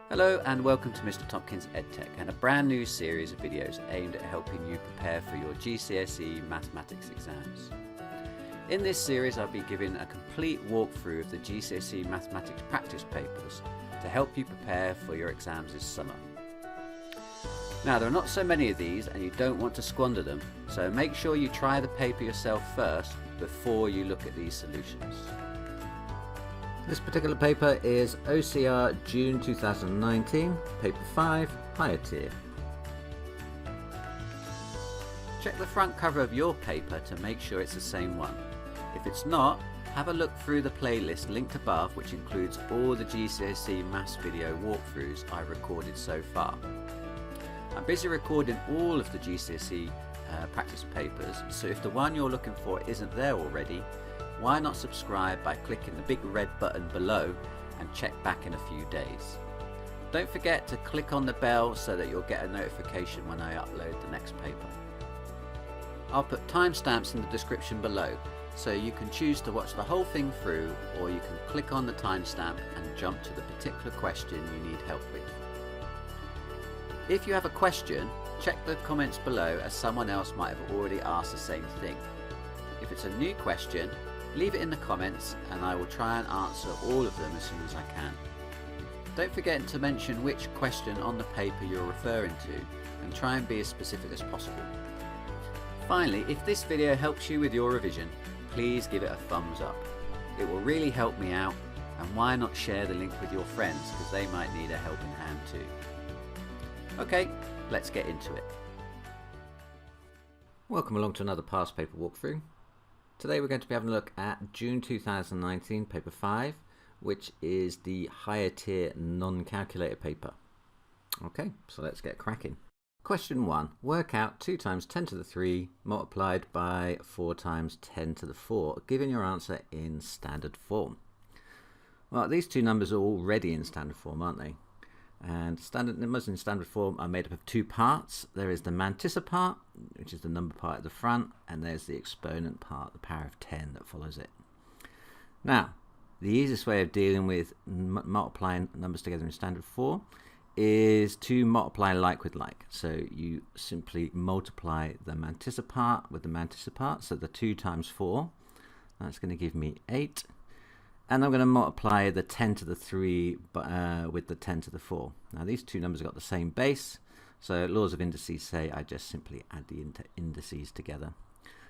Hello and welcome to Mr. Tompkins EdTech and a brand new series of videos aimed at helping you prepare for your GCSE mathematics exams. In this series I'll be giving a complete walkthrough of the GCSE mathematics practice papers to help you prepare for your exams this summer. Now there are not so many of these and you don't want to squander them, so make sure you try the paper yourself first before you look at these solutions. This particular paper is OCR June 2019, paper 5, higher tier. Check the front cover of your paper to make sure it's the same one. If it's not, have a look through the playlist linked above, which includes all the GCSE Maths video walkthroughs I've recorded so far. I'm busy recording all of the GCSE practice papers, so if the one you're looking for isn't there already, why not subscribe by clicking the big red button below and check back in a few days. Don't forget to click on the bell so that you'll get a notification when I upload the next paper. I'll put timestamps in the description below, so you can choose to watch the whole thing through, or you can click on the timestamp and jump to the particular question you need help with. If you have a question, check the comments below, as someone else might have already asked the same thing. If it's a new question, leave it in the comments and I will try and answer all of them as soon as I can. Don't forget to mention which question on the paper you're referring to and try and be as specific as possible. Finally, if this video helps you with your revision, please give it a thumbs up. It will really help me out, and why not share the link with your friends, because they might need a helping hand too. Okay, let's get into it. Welcome along to another past paper walkthrough. Today we're going to be having a look at June 2019 paper 5, which is the higher tier non-calculator paper. Okay, so let's get cracking. Question 1. Work out 2 times 10 to the 3 multiplied by 4 times 10 to the 4, giving your answer in standard form. Well, these two numbers are already in standard form, aren't they? And numbers in standard form are made up of 2 parts. There is the mantissa part, which is the number part at the front, and there's the exponent part, the power of 10, that follows it. Now, the easiest way of dealing with multiplying numbers together in standard form is to multiply like with like. So you simply multiply the mantissa part with the mantissa part, so the 2 times 4, that's going to give me 8. And I'm going to multiply the 10 to the 3 with the 10 to the 4. Now these two numbers have got the same base, so laws of indices say I just simply add the indices together.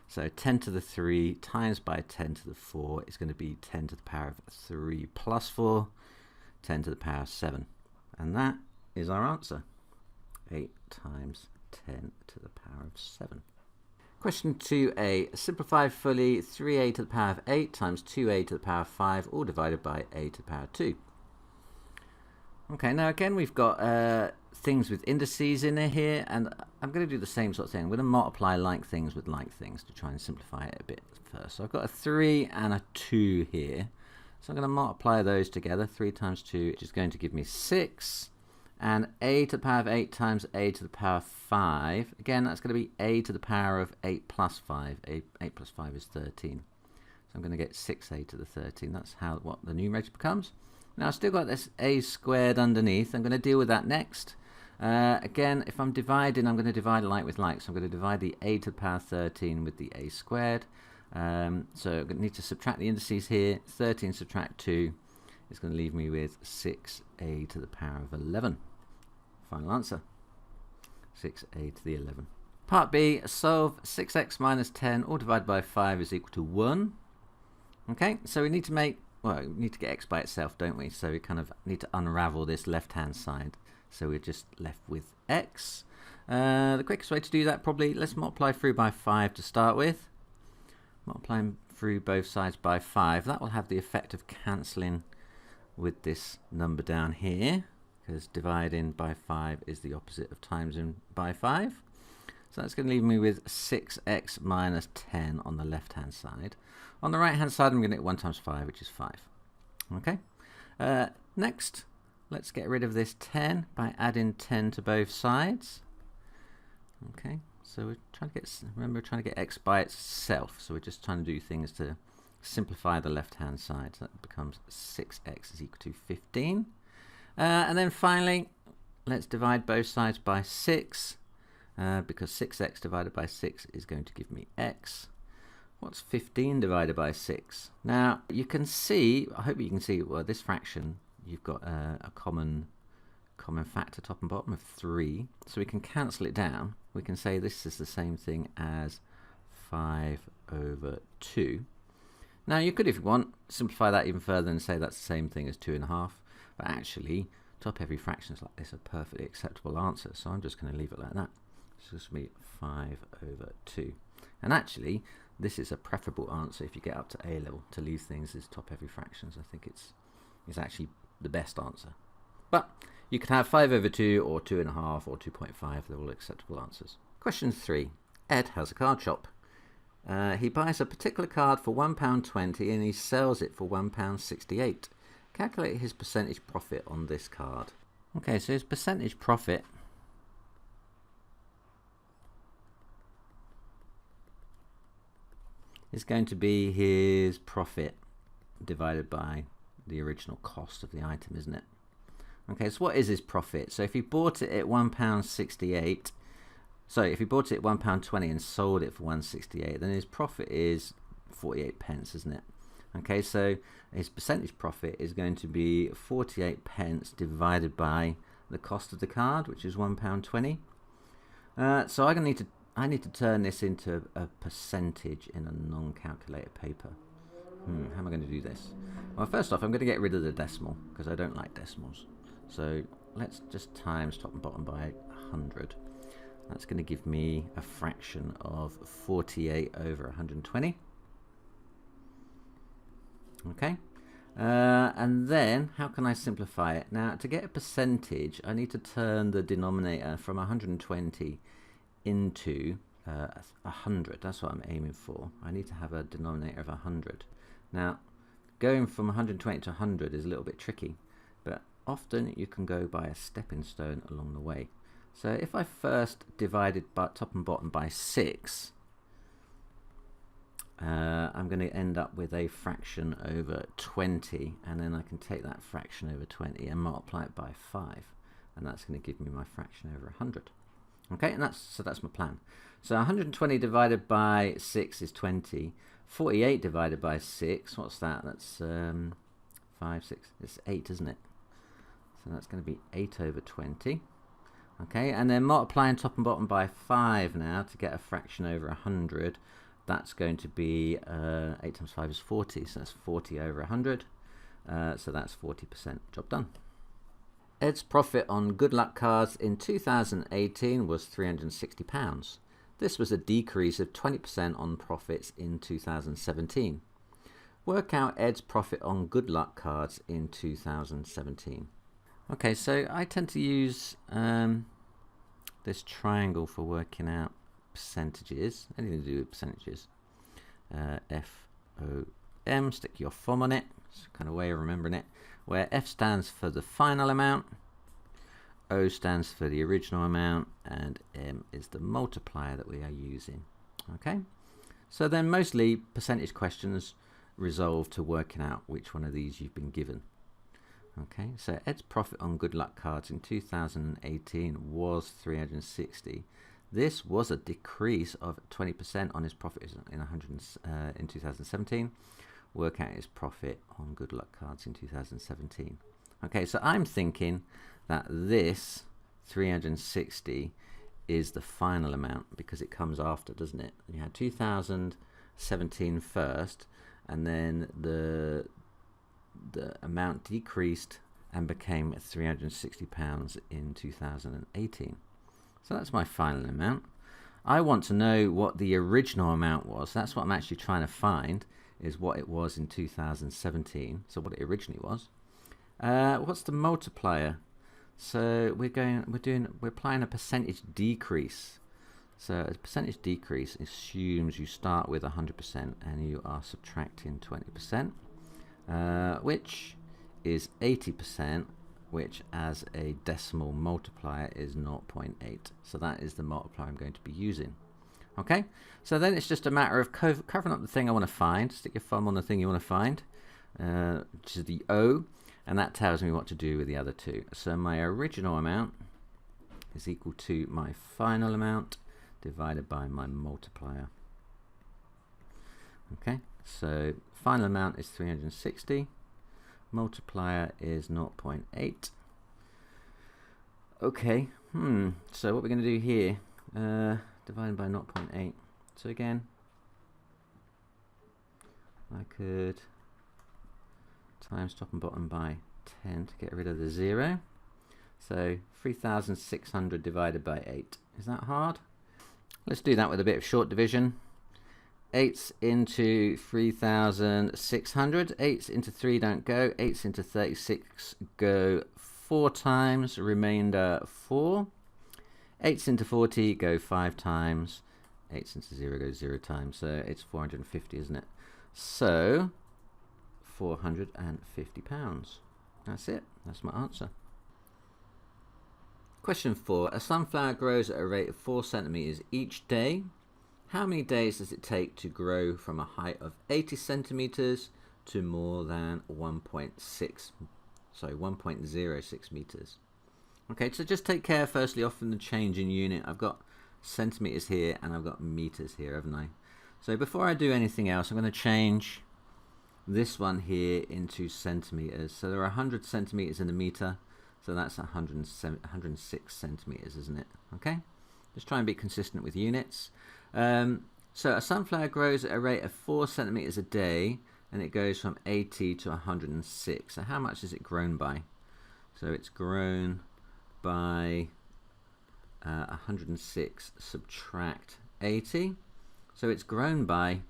So 10 to the 3 times by 10 to the 4 is going to be 10 to the power of 3 plus 4, 10 to the power of 7. And that is our answer. 8 times 10 to the power of 7. Question 2a, simplify fully 3a to the power of 8 times 2a to the power of 5, all divided by a to the power of 2. Okay, now again we've got things with indices in there here, and I'm going to do the same sort of thing. I'm going to multiply like things with like things to try and simplify it a bit first. So I've got a 3 and a 2 here. So I'm going to multiply those together, 3 times 2, which is going to give me 6. And a to the power of 8 times a to the power of 5. Again, that's going to be a to the power of 8 plus 5. 8 plus 5 is 13. So I'm going to get 6a to the 13. That's what the numerator becomes. Now, I've still got this a squared underneath. I'm going to deal with that next. Again, if I'm dividing, I'm going to divide like with like. So I'm going to divide the a to the power of 13 with the a squared. So I'm going to need to subtract the indices here. 13 subtract 2 is going to leave me with 6a to the power of 11. Final answer, 6a to the 11. Part B, solve 6x minus 10 all divided by 5 is equal to 1. Okay, so we need to get x by itself, don't we? So we kind of need to unravel this left-hand side. So we're just left with x. The quickest way to do that, probably, let's multiply through by 5 to start with. Multiplying through both sides by 5, that will have the effect of cancelling with this number down here, because dividing by 5 is the opposite of timesing by 5. So that's going to leave me with 6x minus 10 on the left hand side. On the right hand side I'm going to get 1 times 5, which is 5. Okay. Next, let's get rid of this 10 by adding 10 to both sides. Okay, so we're trying to get x by itself, so we're just trying to do things to simplify the left hand side. So that becomes 6x is equal to 15. And then finally, let's divide both sides by 6, because 6x divided by 6 is going to give me x. What's 15 divided by 6? Now, you can see, I hope you can see, well, this fraction, you've got a common factor top and bottom of 3. So we can cancel it down. We can say this is the same thing as 5/2. Now, you could, if you want, simplify that even further and say that's the same thing as 2.5. But actually, top-heavy fractions like this are a perfectly acceptable answer. So I'm just going to leave it like that. It's just going to be 5/2. And actually, this is a preferable answer if you get up to A level, to leave things as top-heavy fractions. I think it's actually the best answer. But you could have 5/2 or 2.5 or 2.5. They're all acceptable answers. Question 3. Ed has a card shop. He buys a particular card for £1.20 and he sells it for £1.68. Calculate his percentage profit on this card. Okay, so his percentage profit is going to be his profit divided by the original cost of the item, isn't it? Okay, so what is his profit? So if he bought it at £1.68, sorry, if he bought it at £1.20 and sold it for £1.68, then his profit is 48 pence, isn't it? Okay, so his percentage profit is going to be 48 pence divided by the cost of the card, which is £1.20. So I need to turn this into a percentage in a non-calculator paper. How am I going to do this? Well, first off, I'm going to get rid of the decimal because I don't like decimals. So let's just times top and bottom by 100. That's going to give me a fraction of 48/120. Okay. And then how can I simplify it? Now, to get a percentage, I need to turn the denominator from 120 into 100. That's what I'm aiming for. I need to have a denominator of 100. Now, going from 120 to 100 is a little bit tricky, but often you can go by a stepping stone along the way. So if I first divided by top and bottom by 6, I'm going to end up with a fraction over 20, and then I can take that fraction over 20 and multiply it by 5, and that's going to give me my fraction over 100. Okay, and that's my plan. So 120 divided by 6 is 20. 48 divided by 6, what's that? That's 5, 6, it's 8, isn't it? So that's going to be 8/20. Okay, and then multiplying top and bottom by 5 now to get a fraction over 100. That's going to be 8 times 5 is 40, so that's 40/100. So that's 40%. Job done. Ed's profit on good luck cards in 2018 was £360. This was a decrease of 20% on profits in 2017. Work out Ed's profit on good luck cards in 2017. Okay, so I tend to use this triangle for working out percentages, anything to do with percentages. FOM, stick your FOM on it, it's kind of way of remembering it, where F stands for the final amount, O stands for the original amount, and M is the multiplier that we are using. Okay, so then mostly percentage questions resolve to working out which one of these you've been given. Okay, so Ed's profit on good luck cards in 2018 was 360. This was a decrease of 20% on his profit in 2017. Work out his profit on good luck cards in 2017. Okay, so I'm thinking that this 360 is the final amount because it comes after, doesn't it? You had 2017 first, and then the amount decreased and became £360 in 2018. So that's my final amount. I want to know what the original amount was. That's what I'm actually trying to find, is what it was in 2017. So what it originally was. What's the multiplier? So we're applying a percentage decrease. So a percentage decrease assumes you start with 100% and you are subtracting 20%. Which is 80%, which as a decimal multiplier is 0.8. So that is the multiplier I'm going to be using. Okay, so then it's just a matter of covering up the thing I want to find. Stick your thumb on the thing you want to find, which is the O. and that tells me what to do with the other two. So my original amount is equal to my final amount divided by my multiplier. Okay, so final amount is 360, multiplier is 0.8. Okay, so what we're going to do here, divided by 0.8. So again, I could times top and bottom by 10 to get rid of the 0. So 3,600 divided by 8. Is that hard? Let's do that with a bit of short division. 8s into 3,600. 8s into 3 don't go. 8s into 36 go 4 times. Remainder 4. 8s into 40 go 5 times. 8s into 0 goes 0 times. So it's 450, isn't it? So £450. That's it. That's my answer. Question 4. A sunflower grows at a rate of 4 centimeters each day. How many days does it take to grow from a height of 80 centimeters to more than 1.06 meters? Okay, so just take care firstly of the change in unit. I've got centimeters here and I've got meters here, haven't I? So before I do anything else, I'm going to change this one here into centimeters. So there are 100 centimeters in a meter. So that's 106 centimeters, isn't it? Okay, just try and be consistent with units. So a sunflower grows at a rate of 4 centimeters a day, and it goes from 80 to 106. So how much is it grown by? So it's grown by 106 subtract 80. So it's grown by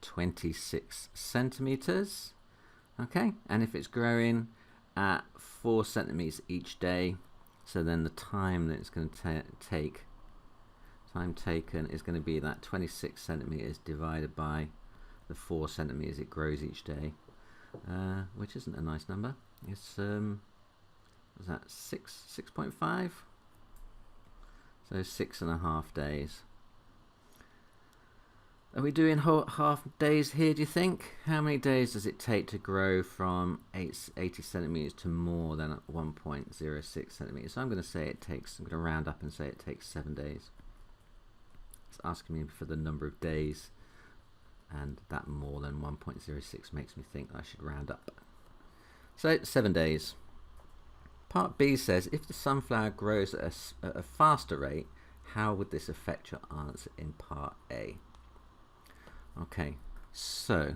26 centimeters. Okay, and if it's growing at 4 centimeters each day, so then the time that it's going to take, time taken is going to be that 26 centimeters divided by the 4 centimeters it grows each day, which isn't a nice number. It's was that 6.5? So 6.5 days. Are we doing half days here, do you think? How many days does it take to grow from 80 centimeters to more than 1.06 centimeters? So I'm going to say it takes, I'm going to round up and say it takes 7 days. It's asking me for the number of days, and that more than 1.06 makes me think I should round up. So 7 days. Part B says, if the sunflower grows at a faster rate, how would this affect your answer in part A? Okay, so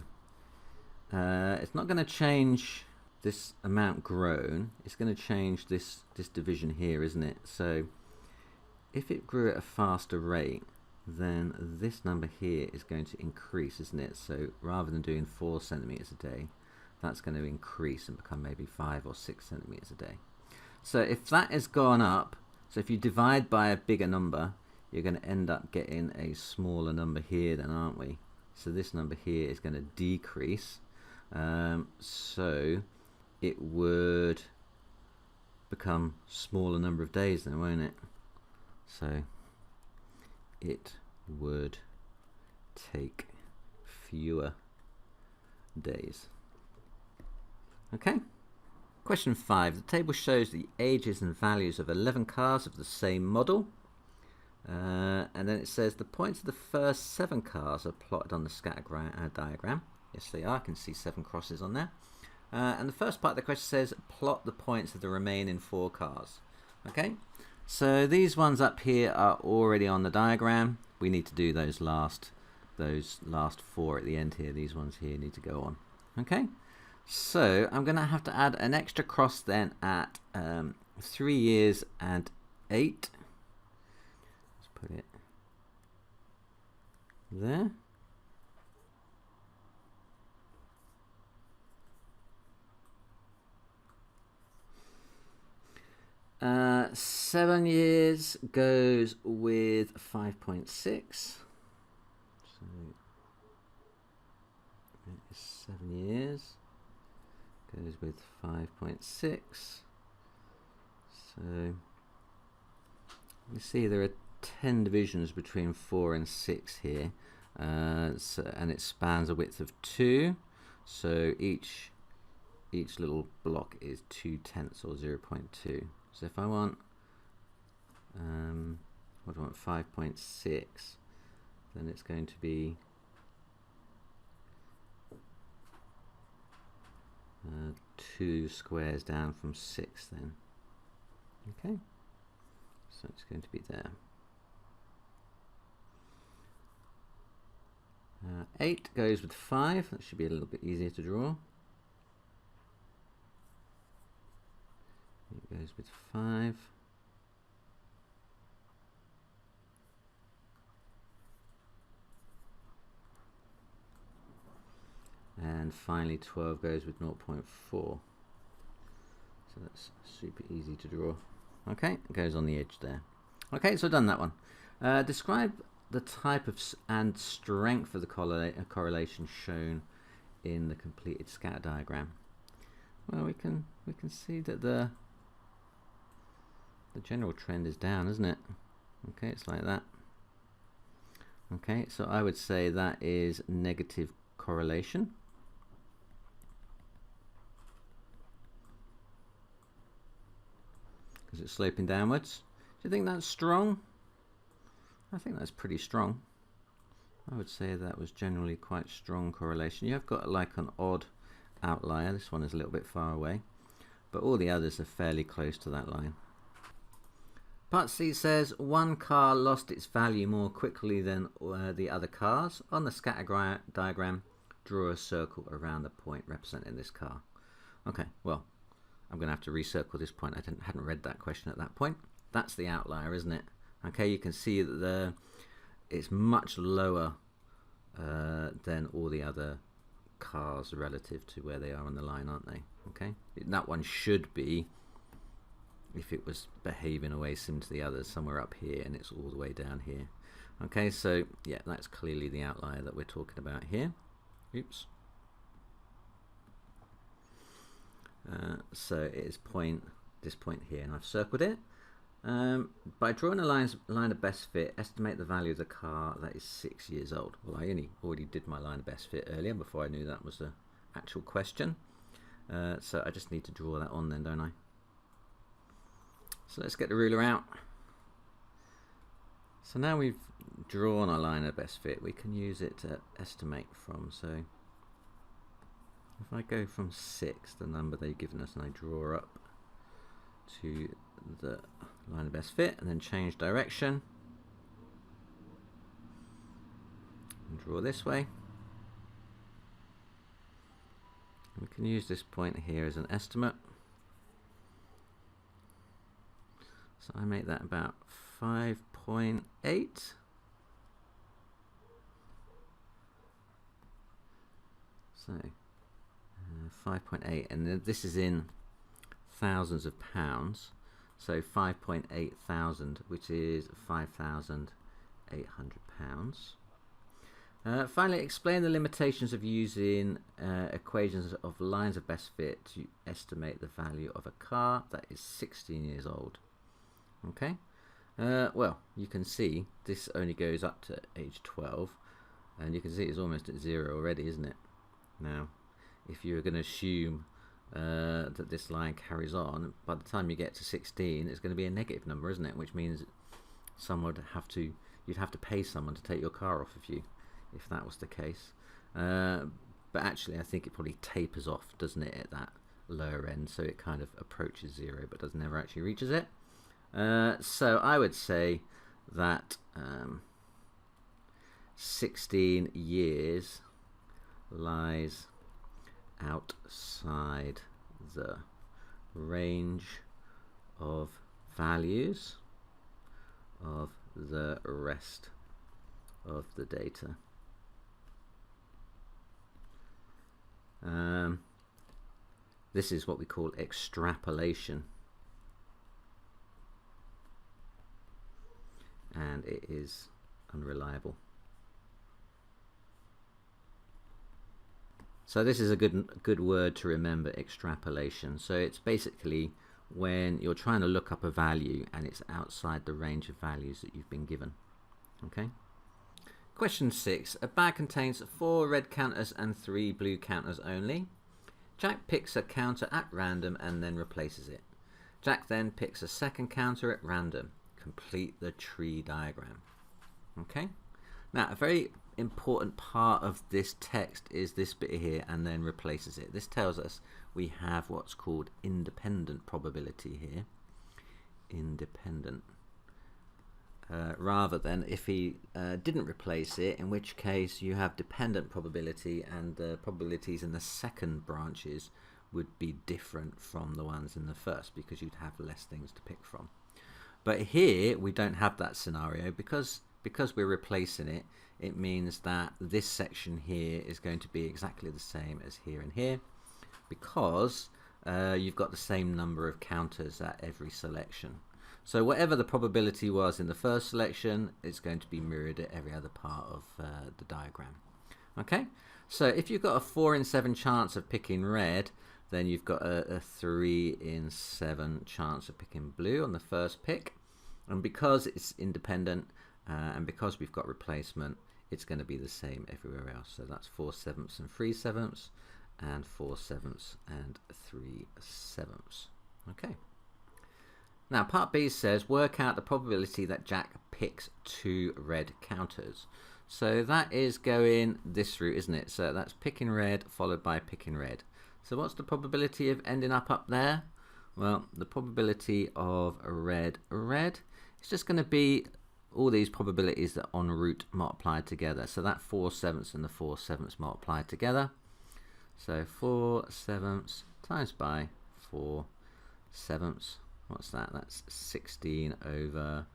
it's not going to change this amount grown. It's going to change this division here, isn't it? So if it grew at a faster rate, then this number here is going to increase, isn't it? So rather than doing 4 centimeters a day, that's going to increase and become maybe 5 or 6 centimeters a day. So if that has gone up, so if you divide by a bigger number, you're going to end up getting a smaller number here then, aren't we? So this number here is going to decrease. So it would become smaller number of days then, won't it? So it would take fewer days. Okay. Question 5. The table shows the ages and values of 11 cars of the same model. And then it says the points of the first 7 cars are plotted on the scatter diagram. Yes, they are. I can see 7 crosses on there. And the first part of the question says plot the points of the remaining 4 cars. Okay, so these ones up here are already on the diagram. We need to do those last 4 at the end here. These ones here need to go on. Okay, so I'm going to have to add an extra cross then at 3 years and 8. Put it there. Uh, 7 years goes with 5.6. So 7 years goes with 5.6. So you see there are 10 divisions between 4 and 6 here, and it spans a width of 2, so each each little block is 2/10 or 0.2. So if I want, what do I want, 5.6, then it's going to be 2 squares down from 6 then. Okay, so it's going to be there. 8 goes with 5. That should be a little bit easier to draw. It goes with 5. And finally 12 goes with 0.4. So that's super easy to draw. Okay, it goes on the edge there. Okay, so done that one. Describe the type of and strength of the correlation shown in the completed scatter diagram. Well, we can see that the general trend is down, isn't it? Okay, it's like that. Okay, so I would say that is negative correlation. Is it sloping downwards? Do you think that's strong? I think that's pretty strong. I would say that was generally quite strong correlation. You have got like an odd outlier. This one is a little bit far away, but all the others are fairly close to that line. Part C says one car lost its value more quickly than the other cars. On the scatter diagram, draw a circle around the point representing this car. Okay, well, I'm going to have to recircle this point. I hadn't read that question at that point. That's the outlier, isn't it? Okay, you can see that it's much lower than all the other cars relative to where they are on the line, aren't they? Okay, that one should be, if it was behaving away similar to the others, somewhere up here, and it's all the way down here. Okay, so yeah, that's clearly the outlier that we're talking about here. Oops. So it is this point here, and I've circled it. By drawing a line of best fit, estimate the value of the car that is 6 years old. Well, I already did my line of best fit earlier before I knew that was the actual question. So I just need to draw that on then, don't I? So let's get the ruler out. So now we've drawn our line of best fit, we can use it to estimate from. So if I go from 6, the number they've given us, and I draw up to the line of best fit and then change direction and draw this way, we can use this point here as an estimate. So I make that about 5.8. So 5.8, and this is in thousands of pounds. So 5.8 thousand, which is £5,800. Finally, explain the limitations of using equations of lines of best fit to estimate the value of a car that is 16 years old. Okay, well, you can see this only goes up to age 12, and you can see it's almost at 0 already, isn't it? Now, if you're going to assume that this line carries on, by the time you get to 16, it's going to be a negative number, isn't it? Which means you'd have to pay someone to take your car off of you, if that was the case. But actually, I think it probably tapers off, doesn't it, at that lower end? So it kind of approaches 0, but never actually reaches it. So I would say that 16 years lies outside the range of values of the rest of the data. This is what we call extrapolation, and it is unreliable. So this is a good word to remember, extrapolation. So it's basically when you're trying to look up a value and it's outside the range of values that you've been given. Okay. Question 6. A bag contains 4 red counters and 3 blue counters only. Jack picks a counter at random and then replaces it. Jack then picks a second counter at random. Complete the tree diagram. Okay? Now, a very important part of this text is this bit here and then replaces it. This tells us we have what's called independent probability here. Independent. Rather than if he didn't replace it, in which case you have dependent probability, and the probabilities in the second branches would be different from the ones in the first because you'd have less things to pick from. But here we don't have that scenario because we're replacing it. It means that this section here is going to be exactly the same as here and here, because you've got the same number of counters at every selection. So whatever the probability was in the first selection, it's going to be mirrored at every other part of the diagram. Okay, so if you've got a 4 in 7 chance of picking red, then you've got a 3 in 7 chance of picking blue on the first pick. And because it's independent and because we've got replacement, it's going to be the same everywhere else. So that's 4/7 and 3/7 and 4/7 and 3/7. Okay. Now, part B says, work out the probability that Jack picks 2 red counters. So that is going this route, isn't it? So that's picking red followed by picking red. So what's the probability of ending up there? Well, the probability of red is just going to be all these probabilities that en route multiplied together. So that 4/7 and the 4/7 multiplied together. So 4/7 times by 4/7. What's that? That's 16 over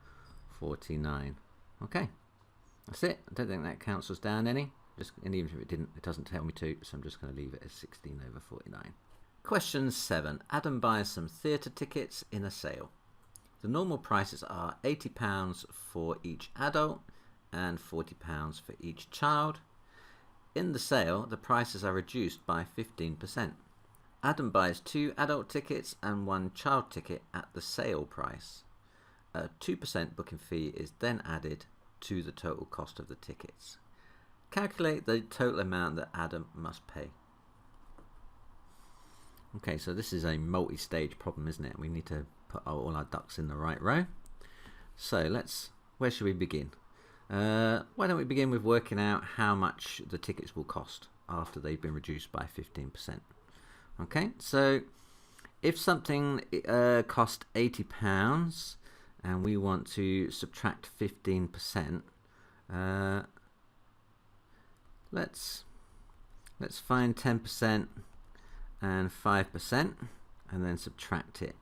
49. Okay, that's it. I don't think that cancels down any. And even if it didn't, it doesn't tell me to, so I'm just going to leave it as 16 over 49. Question 7. Adam buys some theatre tickets in a sale. The normal prices are £80 for each adult and £40 for each child. In the sale, the prices are reduced by 15%. Adam buys 2 adult tickets and 1 child ticket at the sale price. A 2% booking fee is then added to the total cost of the tickets. Calculate the total amount that Adam must pay. Okay, so this is a multi-stage problem, isn't it? We need to put all our ducks in the right row. So where should we begin? Why don't we begin with working out how much the tickets will cost after they've been reduced by 15%. Okay, so if something cost £80 and we want to subtract 15%, let's find 10% and 5% and then subtract it.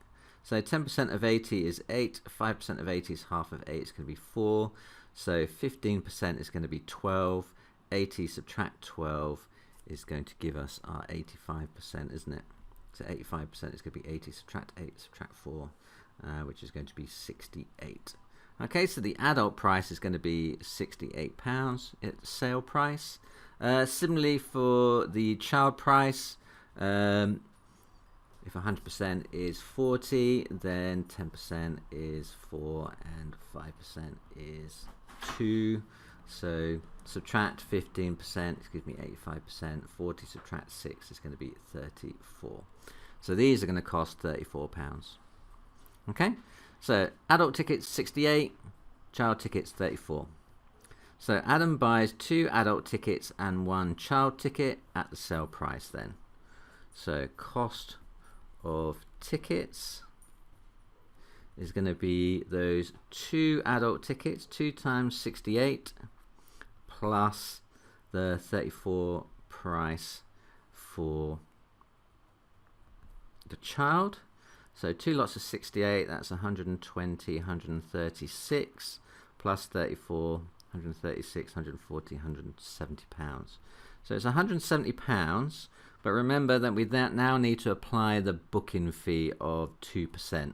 So 10% of 80 is 8, 5% of 80 is half of 8, it's going to be 4. So 15% is going to be 12. 80 subtract 12 is going to give us our 85%, isn't it? So 85% is going to be 80 subtract 8 subtract 4, which is going to be 68. Okay, so the adult price is going to be £68 at the sale price. Similarly for the child price, if 100% is 40, then 10% is 4 and 5% is 2. So subtract 15%, it gives me 85%. 40 subtract 6 is going to be 34. So these are going to cost £34. Okay, so adult tickets 68, child tickets 34. So Adam buys 2 adult tickets and 1 child ticket at the sale price then. So cost of tickets is going to be those 2 adult tickets, 2 times 68 plus the 34 price for the child. So 2 lots of 68, that's 120, 136 plus 34, 136, 140, 170 pounds. So it's 170 pounds, but remember that we now need to apply the booking fee of 2%.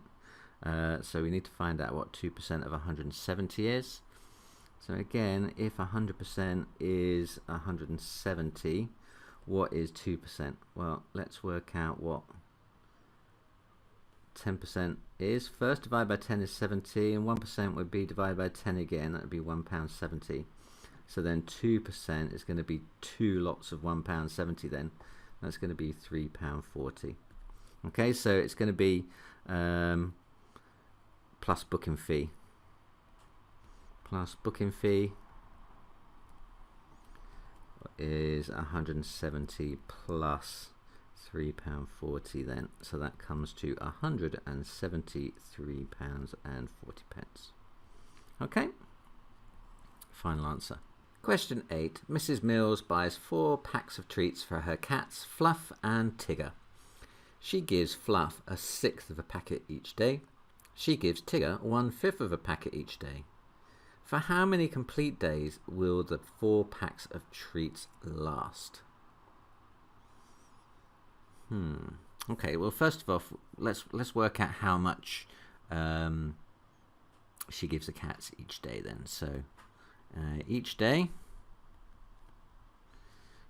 So we need to find out what 2% of 170 is. So again, if 100% is 170, what is 2%? Well, let's work out what 10% is. First, divide by 10 is 70, and 1% would be divided by 10 again, that would be £1.70. So then 2% is going to be 2 lots of £1.70 then. That's going to be £3.40. Okay, so it's going to be plus booking fee. Plus booking fee is 170 plus £3.40 then. So that comes to £173.40. Okay, final answer. Question 8. Mrs. Mills buys 4 packs of treats for her cats, Fluff and Tigger. She gives Fluff 1/6 of a packet each day. She gives Tigger 1/5 of a packet each day. For how many complete days will the 4 packs of treats last? Okay, well, first of all, let's work out how much she gives the cats each day then. So each day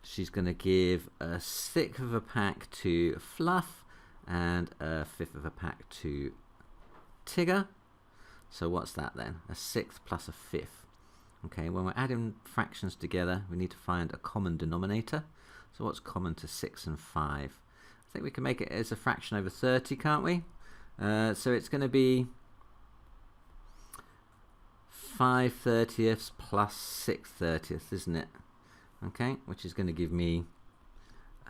she's going to give 1/6 of a pack to Fluff and 1/5 of a pack to Tigger. So what's that then? 1/6 plus 1/5. Okay, when we're adding fractions together, we need to find a common denominator. So what's common to 6 and 5? I think we can make it as a fraction over 30, can't we? So it's going to be 5/30 plus 6/30, isn't it? Okay, which is going to give me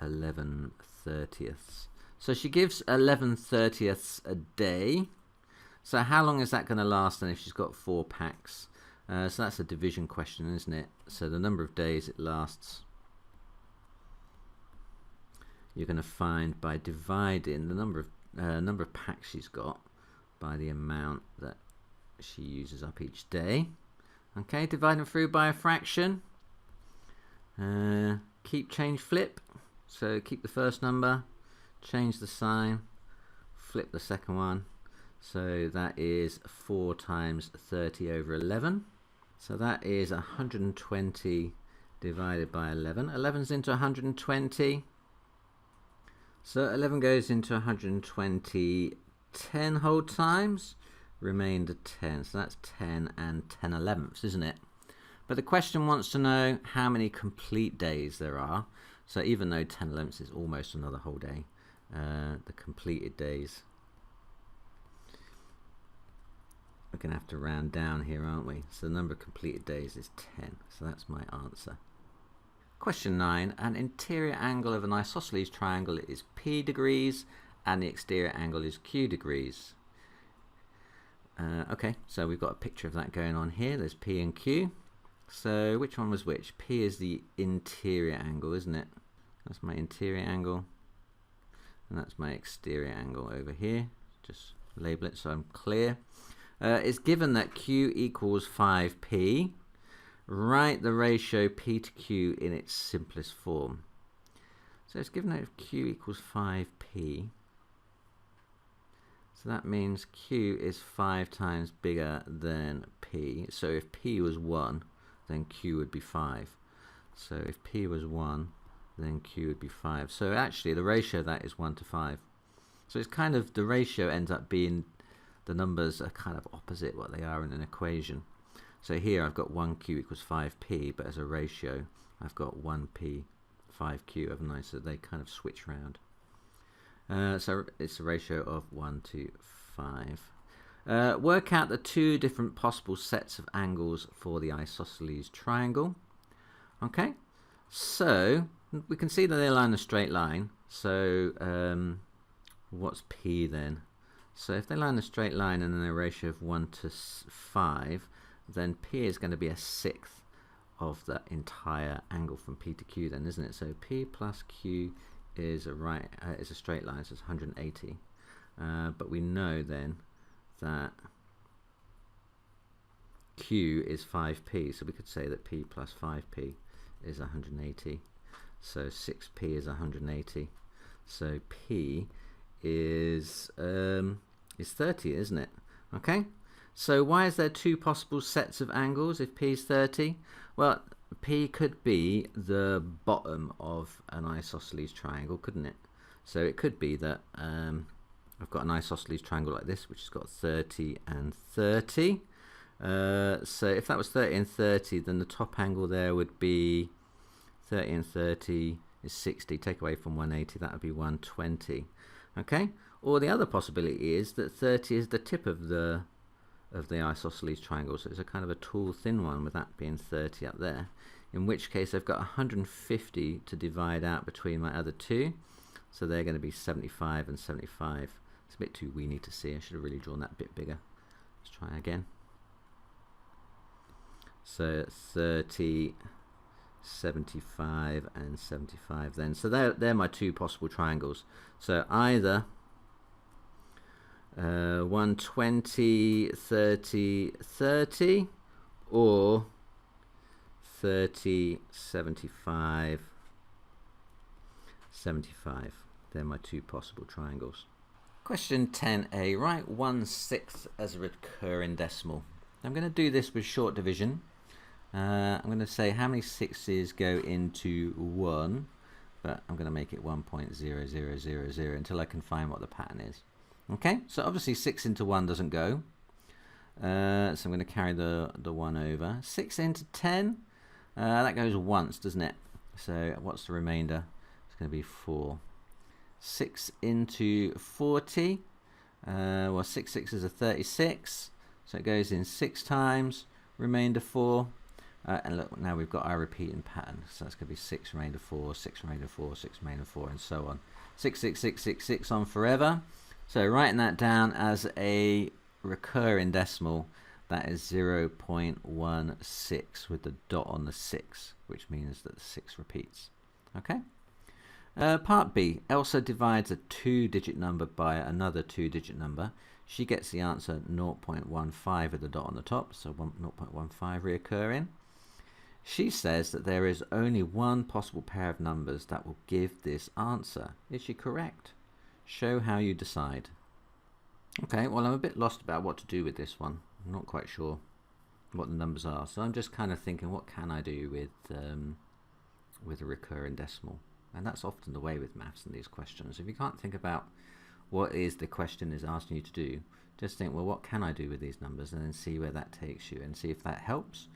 11/30. So she gives 11/30 a day. So how long is that going to last then if she's got 4 packs? So that's a division question, isn't it? So the number of days it lasts, you're going to find by dividing the number of packs she's got by the amount that she uses up each day. Okay, dividing through by a fraction. Keep, change, flip. So keep the first number, change the sign, flip the second one. So that is 4 times 30 over 11. So that is 120 divided by 11. 11's into 120. So 11 goes into 120 10 whole times. Remainder 10. So that's 10 and 10/11ths, isn't it? But the question wants to know how many complete days there are. So even though 10/11ths is almost another whole day, the completed days, we're going to have to round down here, aren't we? So the number of completed days is 10. So that's my answer. Question 9. An interior angle of an isosceles triangle is P degrees and the exterior angle is Q degrees. Okay, so we've got a picture of that going on here. There's P and Q. So which one was which? P is the interior angle, isn't it? That's my interior angle. And that's my exterior angle over here. Just label it so I'm clear. It's given that Q equals 5P. Write the ratio P to Q in its simplest form. So it's given that if Q equals 5P. So that means Q is 5 times bigger than P. So if P was 1, then Q would be 5. So if P was 1, then Q would be 5. So actually the ratio of that is 1 to 5. So it's kind of, the ratio ends up being, the numbers are kind of opposite what they are in an equation. So here I've got 1Q equals 5P, but as a ratio I've got 1P 5Q, haven't I? So they kind of switch round. So it's a ratio of 1 to 5. Work out the 2 different possible sets of angles for the isosceles triangle. Okay, so we can see that they lie in a straight line. So what's P then? So if they lie in a straight line and then a ratio of 1 to 5, then P is going to be 1/6 of the entire angle from P to Q then, isn't it? So P plus Q is a straight line, so it's 180. But we know then that Q is 5P, so we could say that P plus 5P is 180. So 6P is 180. So P is 30, isn't it? Okay. So why is there 2 possible sets of angles if P is 30? Well, P could be the bottom of an isosceles triangle, couldn't it? So it could be that I've got an isosceles triangle like this, which has got 30 and 30. So if that was 30 and 30, then the top angle there would be 30 and 30 is 60. Take away from 180, that would be 120. Okay? Or the other possibility is that 30 is the tip of the isosceles triangle, so it's a kind of a tall, thin one, with that being 30 up there. In which case I've got 150 to divide out between my other two, so they're going to be 75 and 75. It's a bit too weeny to see. I should have really drawn that a bit bigger. Let's try again. So 30, 75 and 75 then. So they're my two possible triangles. So either 120, 30, 30, or 30, 75, 75. They're my two possible triangles. Question 10a. Write 1/6 as a recurring decimal. I'm going to do this with short division. I'm going to say how many sixes go into 1, but I'm going to make it 1.0000 until I can find what the pattern is. Okay, so obviously 6 into 1 doesn't go. So I'm going to carry the 1 over. 6 into 10, that goes once, doesn't it? So what's the remainder? It's going to be 4. 6 into 40, well 6 sixes are 36, so it goes in 6 times, remainder 4. And look, now we've got our repeating pattern, so that's going to be 6 remainder 4, 6 remainder 4, 6 remainder 4, and so on. 6, 6, 6, 6, 6 on forever. So writing that down as a recurring decimal, that is 0.16 with the dot on the 6, which means that the 6 repeats. Okay. Part B. Elsa divides a 2-digit number by another 2-digit number. She gets the answer 0.15 with the dot on the top, so 0.15 reoccurring. She says that there is only one possible pair of numbers that will give this answer. Is she correct? Show how you decide. Okay, well, I'm a bit lost about what to do with this one. I'm not quite sure what the numbers are, so I'm just kind of thinking, what can I do with a recurring decimal? And that's often the way with maths and these questions. If you can't think about what is the question is asking you to do, just think, well, what can I do with these numbers, and then see where that takes you and see if that helps.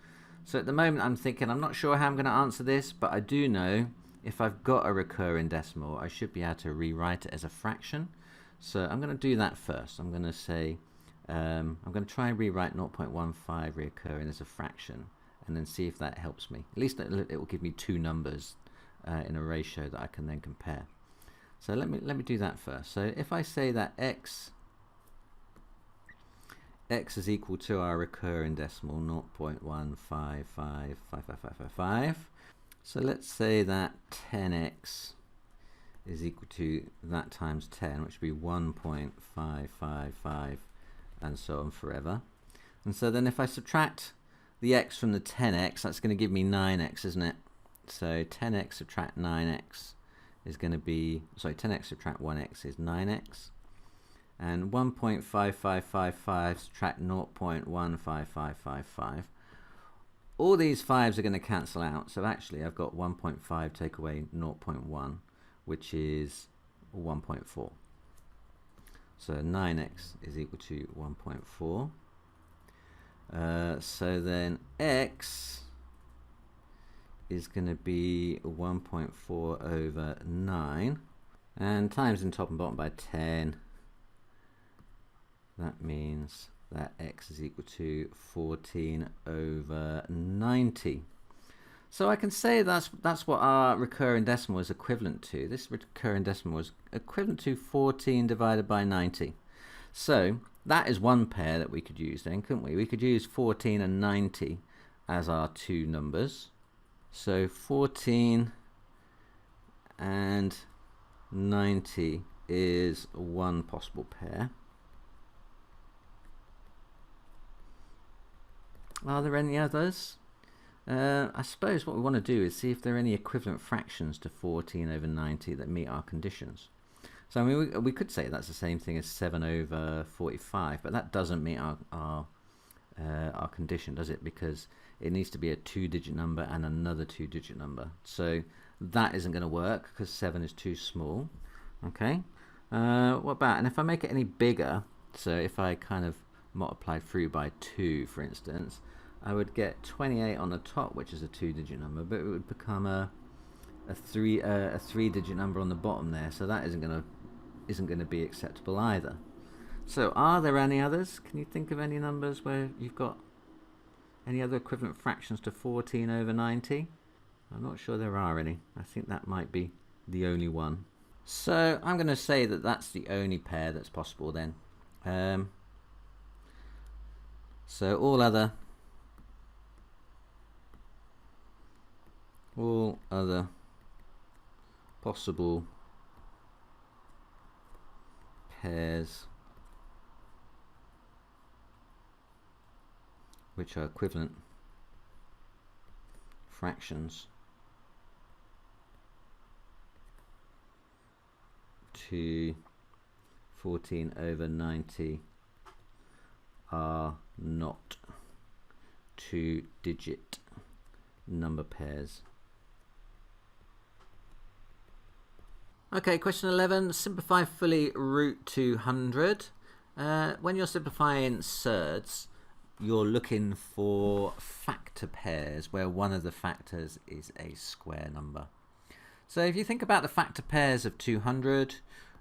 So at the moment I'm thinking, I'm not sure how I'm going to answer this, but I do know if I've got a recurring decimal, I should be able to rewrite it as a fraction. So I'm going to do that first. I'm going to say, I'm going to try and rewrite 0.15 reoccurring as a fraction, and then see if that helps me. At least it will give me two numbers in a ratio that I can then compare. So let me do that first. So if I say that x is equal to our recurring decimal 0.1555555. So let's say that 10x is equal to that times 10, which would be 1.555, and so on forever. And so then if I subtract the x from the 10x, that's going to give me 9x, isn't it? So 10x subtract 9x is going to be, sorry, 10x subtract 1x is 9x. And 1.5555 subtract 0.15555. All these 5s are going to cancel out. So actually I've got 1.5 take away 0.1, which is 1.4. So 9x is equal to 1.4. So then x is going to be 1.4 over 9. And times in top and bottom by 10. That means that x is equal to 14 over 90. So I can say that's what our recurring decimal is equivalent to. This recurring decimal is equivalent to 14 divided by 90. So that is one pair that we could use then, couldn't we? We could use 14 and 90 as our two numbers. So 14 and 90 is one possible pair. Are there any others? I suppose what we want to do is see if there are any equivalent fractions to 14 over 90 that meet our conditions. So I mean, we could say that's the same thing as 7 over 45, but that doesn't meet our condition, does it? Because it needs to be a 2-digit number and another 2-digit number. So that isn't going to work because 7 is too small. Okay. What about, and if I make it any bigger, so if I kind of multiply through by 2, for instance, I would get 28 on the top, which is a 2-digit number, but it would become a a three-digit number on the bottom there, so that isn't gonna be acceptable either. So are there any others? Can you think of any numbers where you've got any other equivalent fractions to 14 over 90? I'm not sure there are any. I think that might be the only one. So I'm going to say that that's the only pair that's possible then. So all other possible pairs which are equivalent fractions to 14 over 90 are not two-digit number pairs. Okay, question 11. Simplify fully root 200. When you're simplifying surds, you're looking for factor pairs where one of the factors is a square number. So if you think about the factor pairs of 200,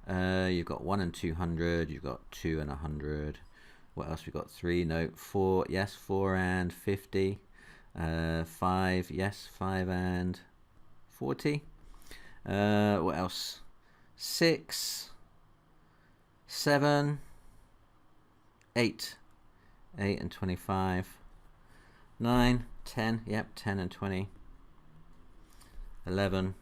you've got 1 and 200, you've got 2 and 100. What else? We've got 3, no, 4, yes, 4 and 50. 5, yes, 5 and 40. What else? 6, 7, 8. 8 and 25. 9, 10, yep, 10 and 20. 11,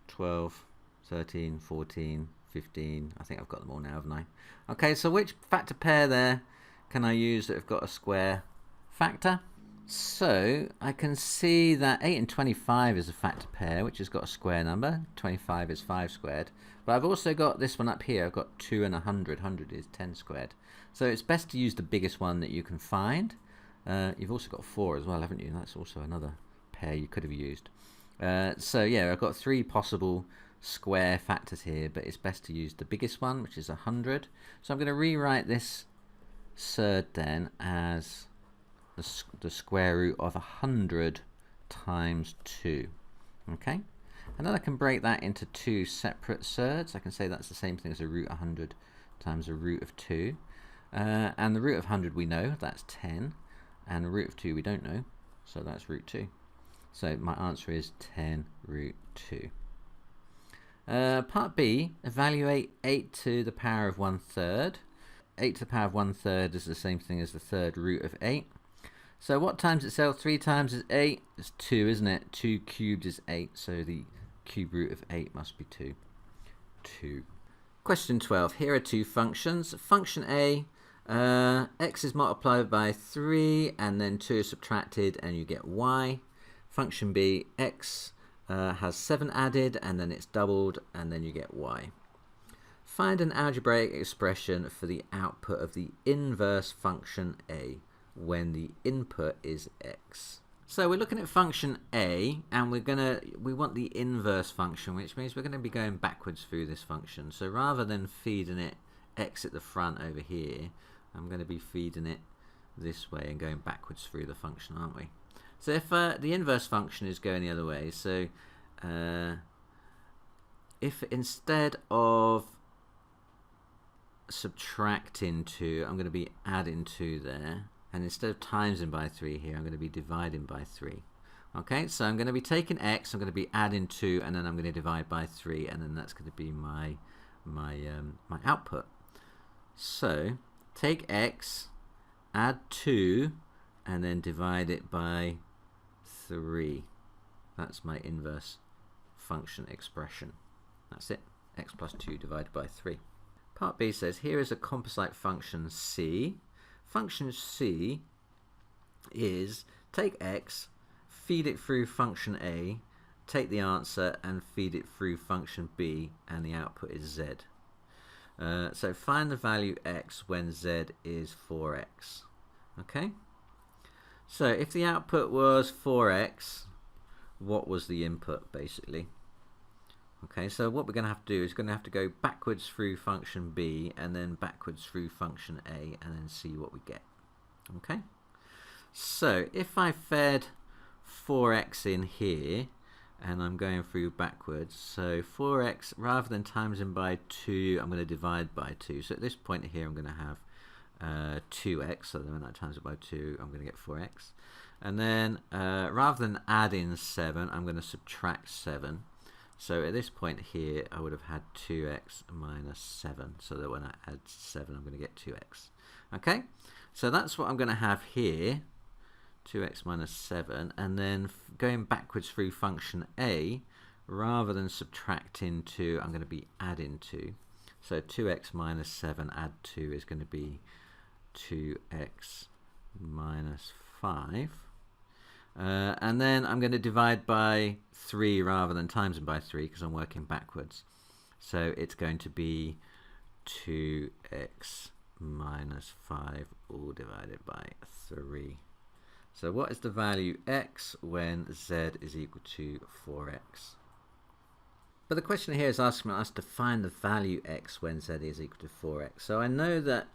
12, 13, 14, 15. I think I've got them all now, haven't I? Okay, so which factor pair there can I use that have got a square factor? So I can see that 8 and 25 is a factor pair which has got a square number. 25 is 5 squared. But I've also got this one up here. I've got 2 and 100. 100 is 10 squared. So it's best to use the biggest one that you can find. You've also got 4 as well, haven't you? That's also another pair you could have used. So yeah, I've got 3 possible square factors here, but it's best to use the biggest one, which is 100. So I'm going to rewrite this surd then as the square root of 100 times 2. Okay, and then I can break that into 2 separate surds. I can say that's the same thing as a root 100 times a root of 2. And the root of 100 we know, that's 10. And the root of 2 we don't know, so that's root 2. So my answer is 10 root 2. Part B, evaluate 8 to the power of 1/3. 8 to the power of 1/3 is the same thing as the third root of 8. So what times itself? 3 times is 8. It's 2, isn't it? 2 cubed is 8, so the cube root of 8 must be 2. 2. Question 12. Here are 2 functions. Function A, x is multiplied by 3, and then 2 is subtracted, and you get y. Function B, x has 7 added, and then it's doubled, and then you get y. Find an algebraic expression for the output of the inverse function A when the input is x. So we're looking at function A, and we want the inverse function, which means we're going to be going backwards through this function. So rather than feeding it x at the front over here, I'm going to be feeding it this way and going backwards through the function, aren't we? So if the inverse function is going the other way, so if instead of subtracting 2, I'm going to be adding 2 there, and instead of timesing by 3 here, I'm going to be dividing by 3. Okay, so I'm going to be taking x, I'm going to be adding 2, and then I'm going to divide by 3, and then that's going to be my output. So take x, add 2, and then divide it by 3. That's my inverse function expression. That's it. X plus 2 divided by 3. Part B says, here is a composite function C. Function C is take x, feed it through function A, take the answer and feed it through function B, and the output is z. So find the value x when z is 4x. Okay? So if the output was 4x, what was the input basically? Okay, so what we're going to have to do is going to have to go backwards through function B and then backwards through function A and then see what we get. Okay, so if I fed 4x in here, and I'm going through backwards. So 4x, rather than timesing by 2, I'm going to divide by 2. So at this point here, I'm going to have 2x. So then when I times it by 2, I'm going to get 4x. And then rather than add in 7, I'm going to subtract 7. So at this point here, I would have had 2x minus 7. So that when I add 7, I'm going to get 2x. Okay, so that's what I'm going to have here. 2x minus 7, and then going backwards through function a, rather than subtracting 2, I'm going to be adding 2. So 2x minus 7 add 2 is going to be 2x minus 5. And then I'm going to divide by 3 rather than timesing by 3 because I'm working backwards. So it's going to be 2x minus 5 all divided by 3. So what is the value x when z is equal to 4x? But the question here is asking us to find the value x when z is equal to 4x. So I know that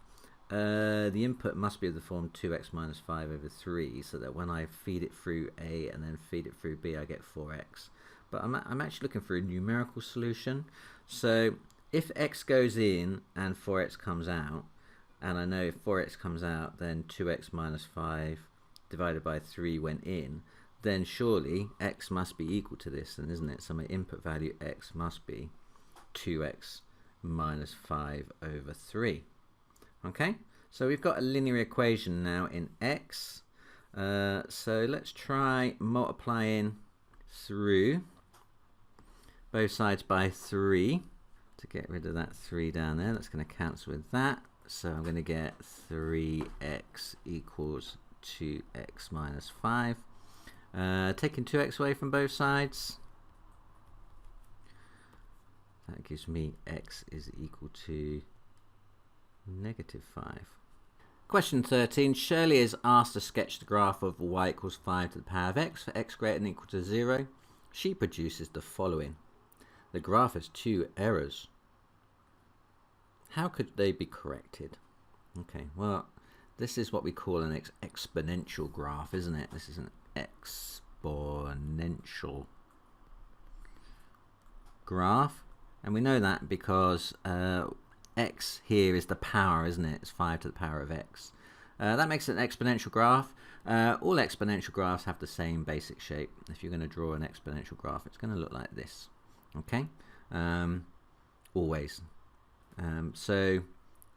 the input must be of the form 2x minus 5 over 3, so that when I feed it through a and then feed it through b, I get 4x. But I'm actually looking for a numerical solution. So if x goes in and 4x comes out, and I know if 4x comes out, then 2x minus 5 divided by 3 went in, then surely x must be equal to this, then, isn't it? So my input value x must be 2x minus 5 over 3. Okay, so we've got a linear equation now in x. So let's try multiplying through both sides by 3 to get rid of that 3 down there. That's going to cancel with that. So I'm going to get 3x equals 2x minus 5. Taking 2x away from both sides, that gives me x is equal to negative 5. Question 13. Shirley is asked to sketch the graph of y equals 5 to the power of x for x greater than or equal to 0. She produces the following. The graph has 2 errors. How could they be corrected? Okay, well, this is what we call an exponential graph, isn't it? This is an exponential graph. And we know that because x here is the power, isn't it? It's 5 to the power of x. That makes it an exponential graph. All exponential graphs have the same basic shape. If you're going to draw an exponential graph, it's going to look like this. Okay? Always. So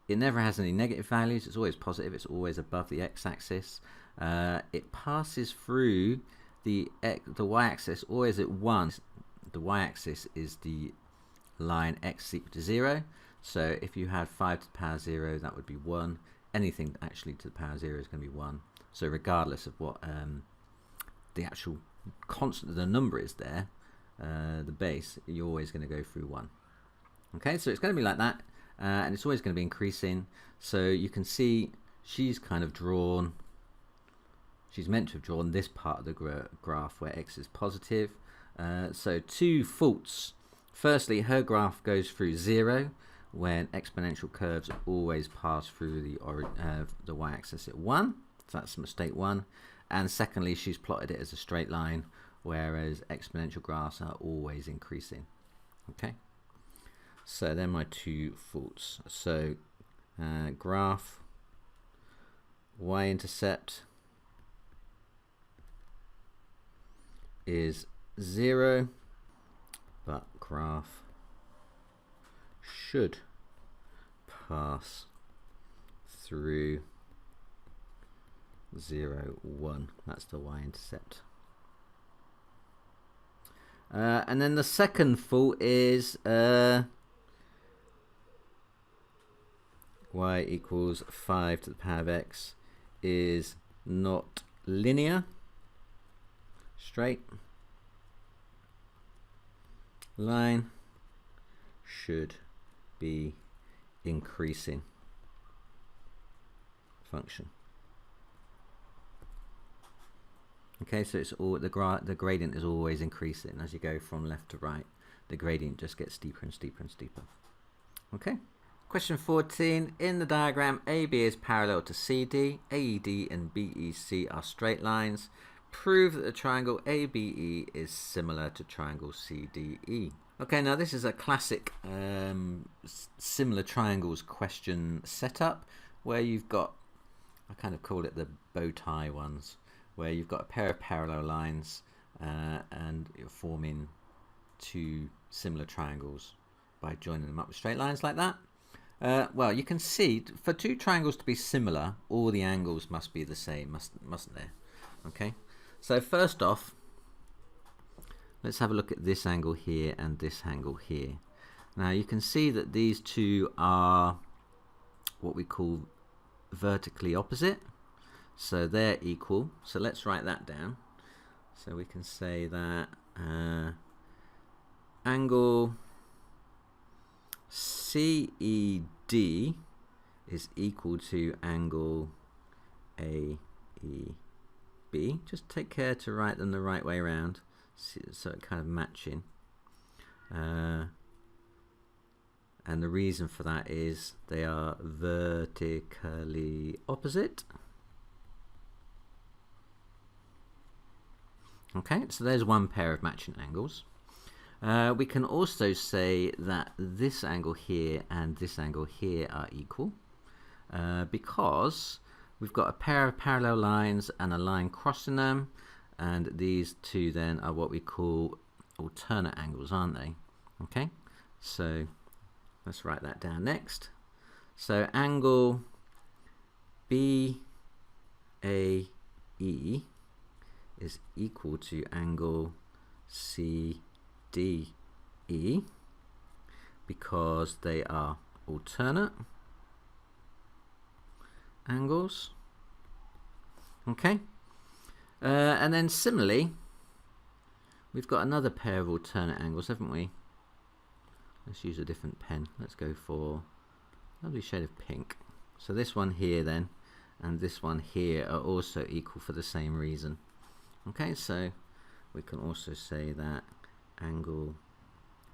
it never has any negative values. It's always positive. It's always above the x-axis. It passes through the y-axis always at 1. The y-axis is the line x is equal to 0. So if you had 5 to the power 0, that would be 1. Anything actually to the power 0 is going to be 1. So regardless of what the actual constant, the number is there, the base, you're always going to go through 1. Okay, so it's going to be like that. And it's always going to be increasing. So you can see she's kind of drawn, she's meant to have drawn this part of the graph where x is positive. So 2 faults. Firstly, her graph goes through 0 when exponential curves always pass through the y-axis at 1. So that's mistake 1. And secondly, she's plotted it as a straight line, whereas exponential graphs are always increasing. Okay. So they're my 2 faults. So graph y-intercept is 0, but graph should pass through 0, 1. That's the y-intercept. And then the second fault is y equals 5 to the power of x is not linear, straight line should be increasing function. Okay, so it's all the gradient is always increasing as you go from left to right. The gradient just gets steeper and steeper and steeper. Okay. Question 14. In the diagram, AB is parallel to CD. AED and BEC are straight lines. prove that the triangle ABE is similar to triangle CDE. Okay, now this is a classic similar triangles question setup where you've got, I kind of call it the bow tie ones, where you've got a pair of parallel lines and you're forming two similar triangles by joining them up with straight lines like that. Well, you can see for two triangles to be similar, all the angles must be the same, mustn't they? Okay, so first off, let's have a look at this angle here and this angle here. Now you can see that these two are what we call vertically opposite, so they're equal. So let's write that down. So we can say that angle CED is equal to angle AEB. Just take care to write them the right way around, so it kind of matching. And the reason for that is they are vertically opposite. Okay, so there's one pair of matching angles. We can also say that this angle here and this angle here are equal because we've got a pair of parallel lines and a line crossing them, and these two then are what we call alternate angles, aren't they? Okay, so let's write that down next. So angle BAE is equal to angle CDE because they are alternate angles. Okay, and then similarly we've got another pair of alternate angles, haven't we? Let's use a different pen. Let's go for a lovely shade of pink. So this one here then and this one here are also equal for the same reason. Okay, so we can also say that angle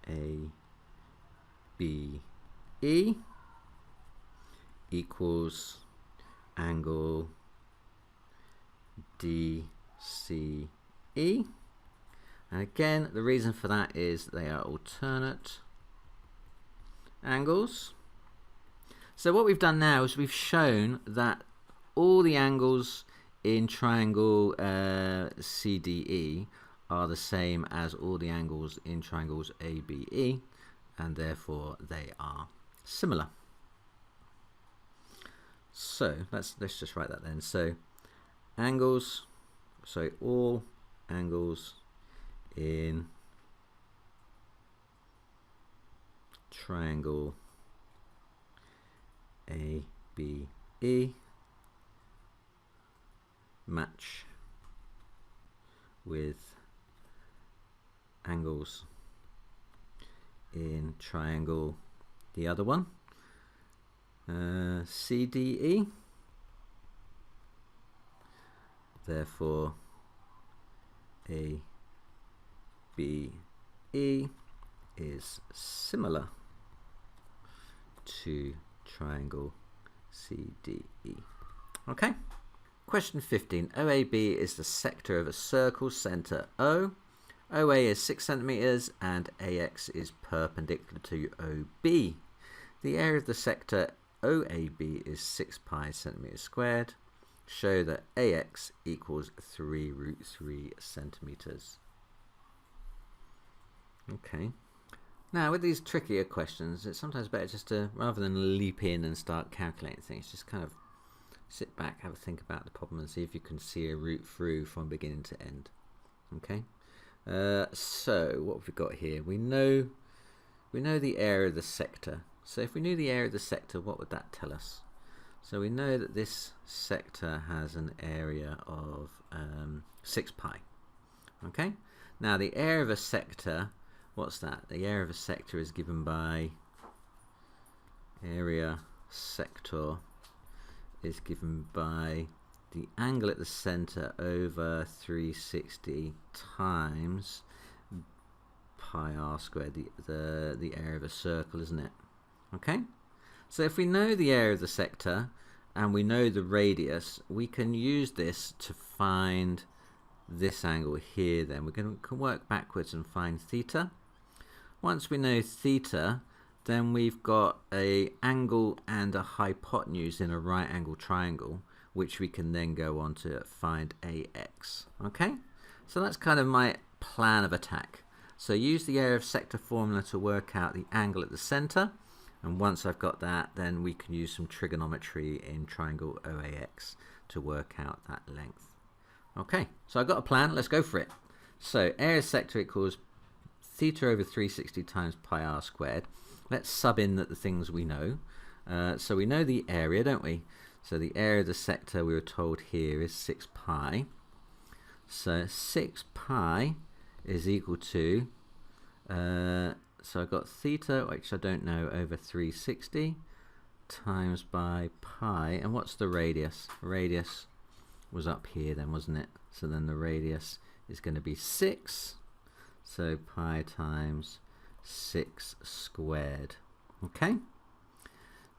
ABE equals angle DCE. And again, the reason for that is they are alternate angles. So what we've done now is we've shown that all the angles in triangle CDE are the same as all the angles in triangles ABE, and therefore they are similar. So let's just write that then. So all angles in triangle ABE match with angles in triangle, the other one, CDE. Therefore ABE is similar to triangle CDE. Okay. Question 15. OAB is the sector of a circle centre O. OA is 6 centimeters and AX is perpendicular to OB. The area of the sector OAB is 6 pi centimeters squared. Show that AX equals 3√3 centimeters. Okay. Now with these trickier questions, it's sometimes better just to, rather than leap in and start calculating things, just kind of sit back, have a think about the problem and see if you can see a route through from beginning to end. Okay. So what have we got here? We know the area of the sector. So if we knew the area of the sector, what would that tell us? So we know that this sector has an area of 6 pi. Okay. Now the area of a sector, what's that? The area of a sector is given by area sector is given by the angle at the center over 360 times pi r squared, the area of a circle, isn't it? Okay, so if we know the area of the sector and we know the radius, we can use this to find this angle here, then we can work backwards and find theta. Once we know theta, then we've got a angle and a hypotenuse in a right angle triangle, which we can then go on to find AX. Okay, so that's kind of my plan of attack. So use the area of sector formula to work out the angle at the center, and once I've got that, then we can use some trigonometry in triangle OAX to work out that length. Okay, so I've got a plan, let's go for it. So area of sector equals theta over 360 times pi r squared. Let's sub in the things we know. So we know the area, don't we? So the area of the sector we were told here is 6 pi. So 6 pi is equal to, so I've got theta, which I don't know, over 360 times by pi. And what's the radius? Radius was up here then, wasn't it? So then the radius is going to be 6. So pi times 6 squared. Okay.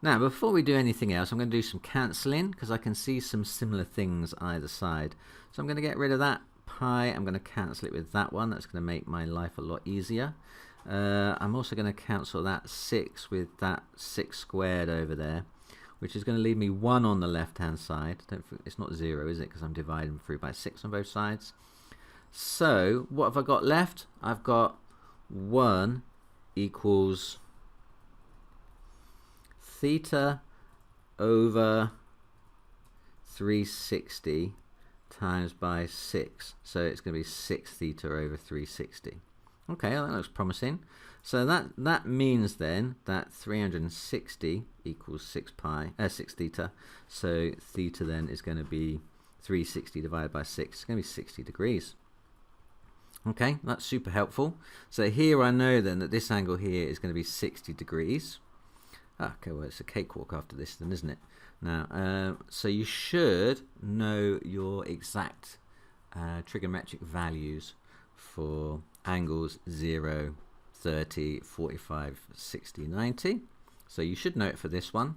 Now, before we do anything else, I'm going to do some cancelling because I can see some similar things either side. So I'm going to get rid of that pi. I'm going to cancel it with that one. That's going to make my life a lot easier. I'm also going to cancel that 6 with that 6 squared over there, which is going to leave me 1 on the left hand side. It's not 0, is it? Because I'm dividing through by 6 on both sides. So what have I got left? I've got 1 equals theta over 360 times by 6. So it's going to be 6 theta over 360. Okay, that looks promising. So that means then that 360 equals 6 theta. So theta then is going to be 360 divided by 6. It's going to be 60 degrees. Okay, that's super helpful. So here I know then that this angle here is going to be 60 degrees. Okay, well it's a cakewalk after this then, isn't it? Now, so you should know your exact trigonometric values for angles 0, 30, 45, 60, 90. So you should know it for this one.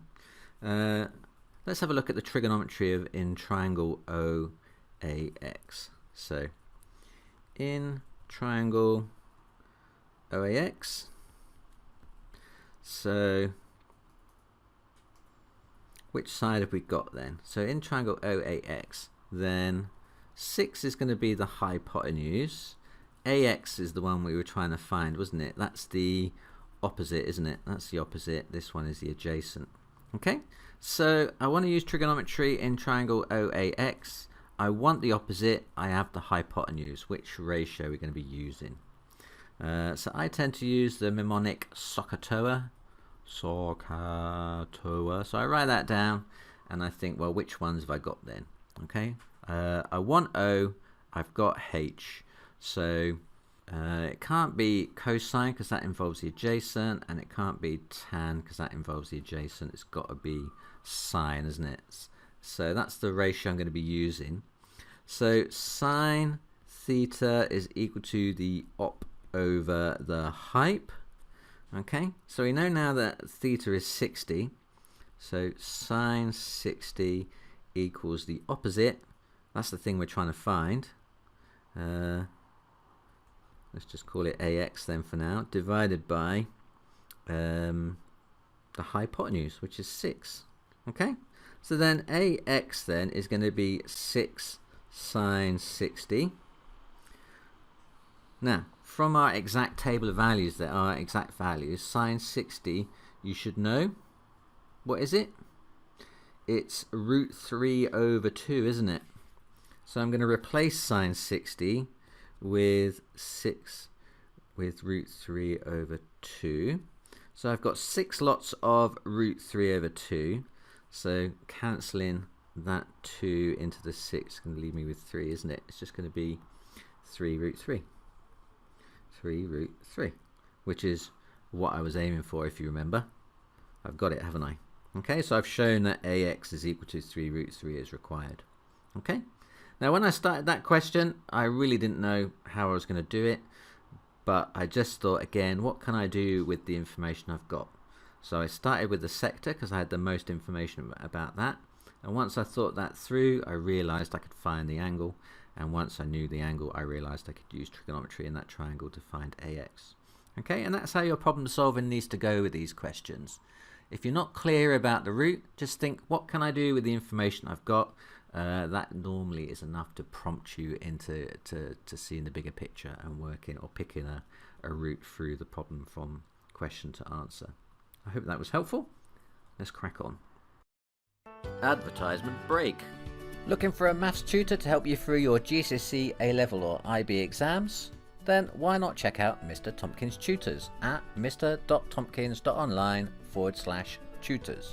Let's have a look at the trigonometry in triangle OAX. So in triangle OAX, so which side have we got then? So in triangle OAX, then 6 is going to be the hypotenuse. AX is the one we were trying to find, wasn't it? That's the opposite, isn't it? That's the opposite. This one is the adjacent. Okay, so I want to use trigonometry in triangle OAX. I want the opposite. I have the hypotenuse. Which ratio are we going to be using? So I tend to use the mnemonic SOHCAHTOA. SOHCAHTOA. So I write that down and I think, well, which ones have I got then? Okay, I want O, I've got H. So it can't be cosine because that involves the adjacent, and it can't be tan because that involves the adjacent. It's got to be sine, isn't it? So that's the ratio I'm going to be using. So sine theta is equal to the op over the hype. Okay, so we know now that theta is 60. So sine 60 equals the opposite. That's the thing we're trying to find. Let's just call it AX then for now, divided by the hypotenuse, which is 6. Okay, so then AX then is going to be 6 sine 60. Now, from our exact table of values, there are exact values. Sine 60, you should know. What is it? It's root 3 over 2, isn't it? So I'm going to replace sine 60 with 6 with root 3 over 2. So I've got 6 lots of root 3 over 2. So cancelling that 2 into the 6 is going to leave me with 3, isn't it? It's just going to be 3 root 3. 3 root 3, which is what I was aiming for, if you remember. I've got it, haven't I? Okay, so I've shown that AX is equal to 3 root 3 as required. Okay, now when I started that question, I really didn't know how I was going to do it, but I just thought, again, what can I do with the information I've got? So I started with the sector because I had the most information about that, and once I thought that through, I realized I could find the angle, And once I knew the angle, I realized I could use trigonometry in that triangle to find AX. Okay, and that's how your problem solving needs to go with these questions. If you're not clear about the root, just think, what can I do with the information I've got? That normally is enough to prompt you into seeing the bigger picture and working or picking a route through the problem from question to answer. I hope that was helpful. Let's crack on. Advertisement break. Looking for a maths tutor to help you through your GCSE A-level or IB exams? Then why not check out Mr. Tompkins Tutors at mr.tompkins.online/tutors.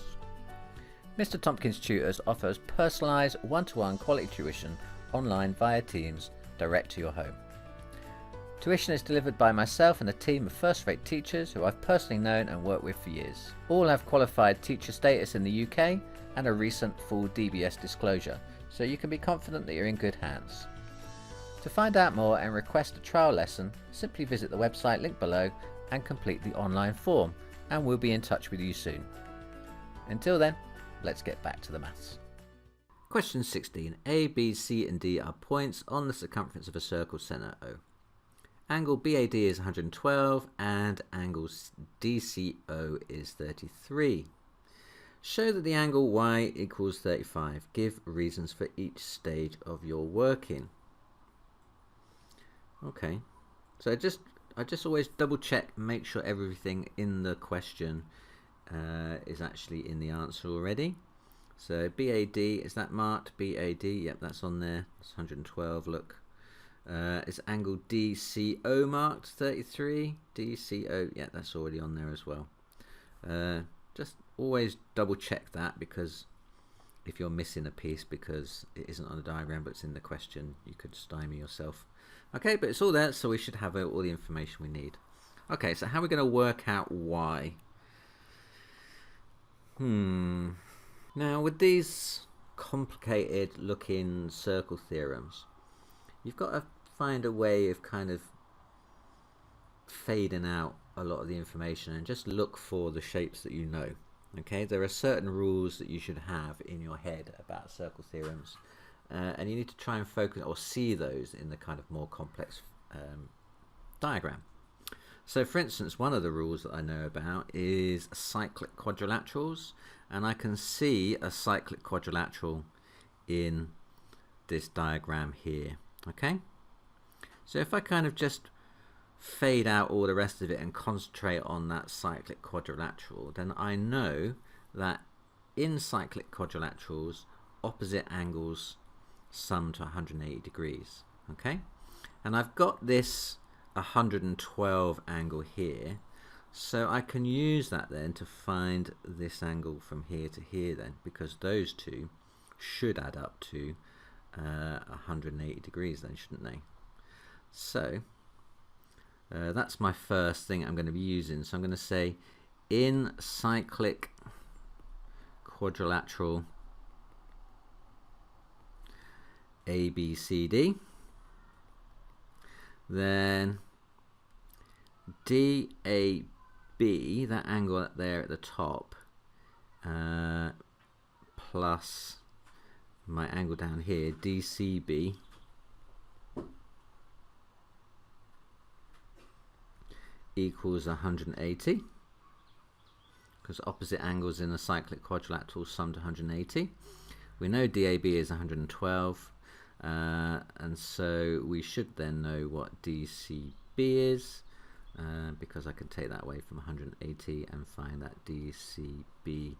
Mr. Tompkins Tutors offers personalised one-to-one quality tuition online via Teams direct to your home. Tuition is delivered by myself and a team of first-rate teachers who I've personally known and worked with for years. All have qualified teacher status in the UK and a recent full DBS disclosure, so you can be confident that you're in good hands. To find out more and request a trial lesson, simply visit the website linked below and complete the online form, and we'll be in touch with you soon. Until then, let's get back to the maths. Question 16. A, B, C and D are points on the circumference of a circle centre O. Angle BAD is 112 and angle DCO is 33. Show that the angle Y equals 35. Give reasons for each stage of your working. Okay, so I just always double check, make sure everything in the question is actually in the answer already. So BAD, is that marked? BAD, yep, that's on there. It's 112, look. Is angle DCO marked? 33. DCO, yeah, that's already on there as well. Just always double check that, because if you're missing a piece because it isn't on the diagram but it's in the question, you could stymie yourself. Okay, but it's all there, so we should have all the information we need. Okay, so how are we going to work out Y? Now, with these complicated looking circle theorems, you've got to find a way of kind of fading out a lot of the information and just look for the shapes that you know. Okay, there are certain rules that you should have in your head about circle theorems, and you need to try and focus or see those in the kind of more complex diagram. So for instance, one of the rules that I know about is cyclic quadrilaterals, and I can see a cyclic quadrilateral in this diagram here. Okay, so if I kind of just fade out all the rest of it and concentrate on that cyclic quadrilateral, then I know that in cyclic quadrilaterals opposite angles sum to 180 degrees. Okay, and I've got this 112 angle here, so I can use that then to find this angle from here to here then, because those two should add up to 180 degrees then, shouldn't they? So that's my first thing I'm going to be using. So I'm going to say in cyclic quadrilateral ABCD, then DAB, that angle up there at the top, plus my angle down here, DCB, equals 180, because opposite angles in a cyclic quadrilateral sum to 180. We know DAB is 112, and so we should then know what DCB is, because I can take that away from 180 and find that DCB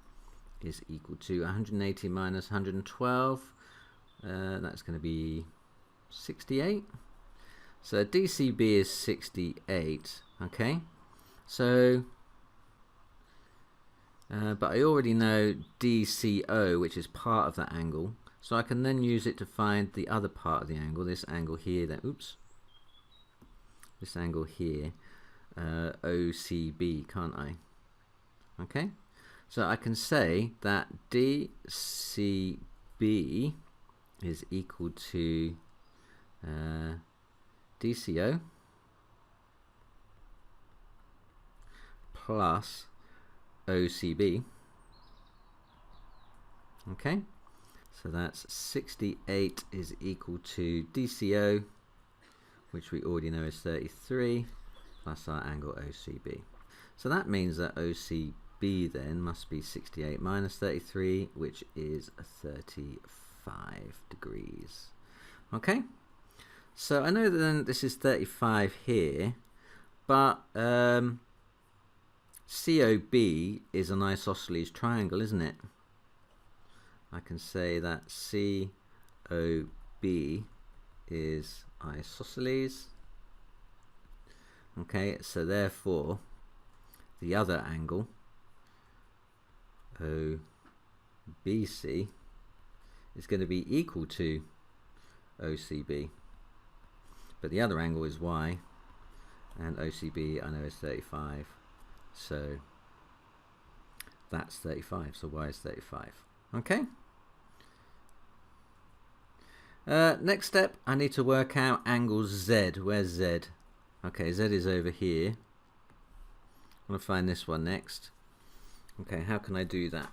is equal to 180 minus 112. That's going to be 68. So DCB is 68. Okay, so but I already know DCO, which is part of that angle, so I can then use it to find the other part of the angle, this angle here, then this angle here, OCB, can't I? Okay, so I can say that DCB is equal to DCO plus OCB. Okay, So that's 68 is equal to DCO, which we already know is 33, plus our angle OCB. So that means that OCB then must be 68 minus 33, which is 35 degrees. Okay, so I know that then this is 35 here, but COB is an isosceles triangle, isn't it? I can say that COB is isosceles. Okay, so therefore the other angle OBC is going to be equal to OCB, but the other angle is Y, and OCB I know is 35, so that's 35, so Y is 35. Okay. Next step, I need to work out angle Z. Where's Z? Okay, Z is over here. I'm going to find this one next. Okay, how can I do that?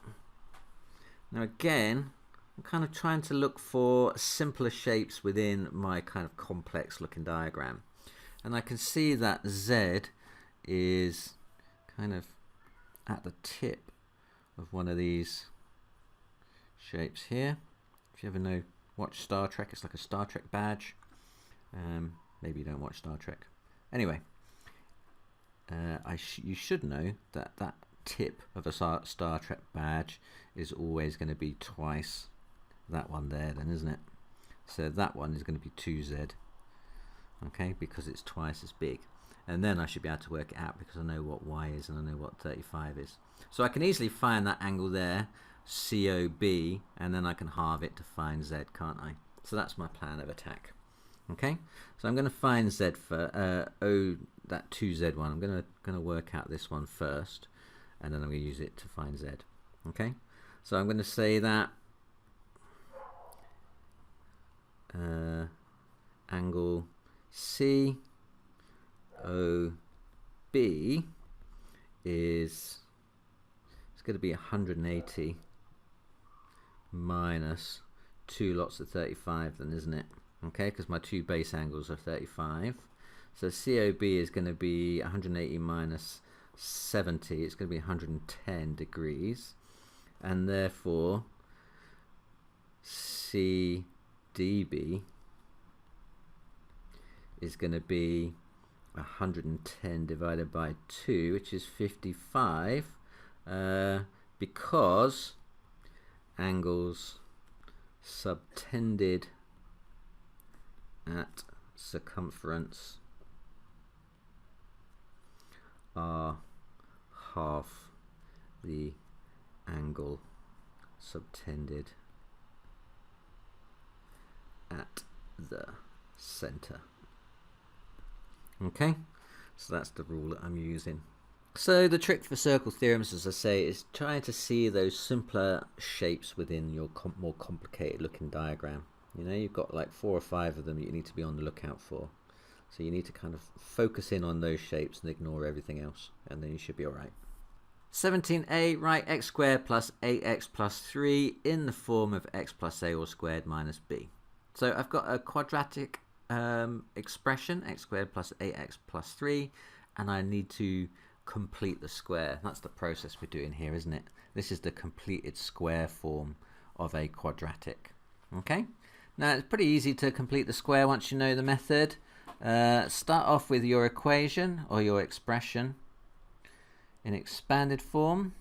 Now again, I'm kind of trying to look for simpler shapes within my kind of complex looking diagram. And I can see that Z is kind of at the tip of one of these shapes here. If you ever watch Star Trek, it's like a Star Trek badge. Maybe you don't watch Star Trek. Anyway, you should know that that tip of a Star Trek badge is always going to be twice that one there then, isn't it? So that one is going to be 2Z, okay, because it's twice as big. And then I should be able to work it out because I know what Y is and I know what 35 is. So I can easily find that angle there, COB, and then I can halve it to find Z, can't I? So that's my plan of attack. Okay, so I'm going to find Z for that 2Z one. I'm going to work out this one first, and then I'm going to use it to find Z. Okay, so I'm going to say that angle COB is going to be 180 minus 2 lots of 35 then, isn't it? Okay, because my two base angles are 35. So COB is going to be 180 minus 70. It's going to be 110 degrees. And therefore, CDB is going to be 110 divided by 2, which is 55, because angles subtended at circumference are half the angle subtended at the center. Okay, so that's the rule that I'm using. So the trick for circle theorems, as I say, is trying to see those simpler shapes within your more complicated looking diagram. You know, you've got like 4 or 5 of them you need to be on the lookout for. So you need to kind of focus in on those shapes and ignore everything else, and then you should be all right. 17a, write x squared plus 8x plus 3 in the form of x plus a all squared minus b. So I've got a quadratic expression, x squared plus 8x plus 3, and I need to complete the square. That's the process we're doing here, isn't it? This is the completed square form of a quadratic. Okay, now it's pretty easy to complete the square once you know the method. Start off with your equation or your expression in expanded form.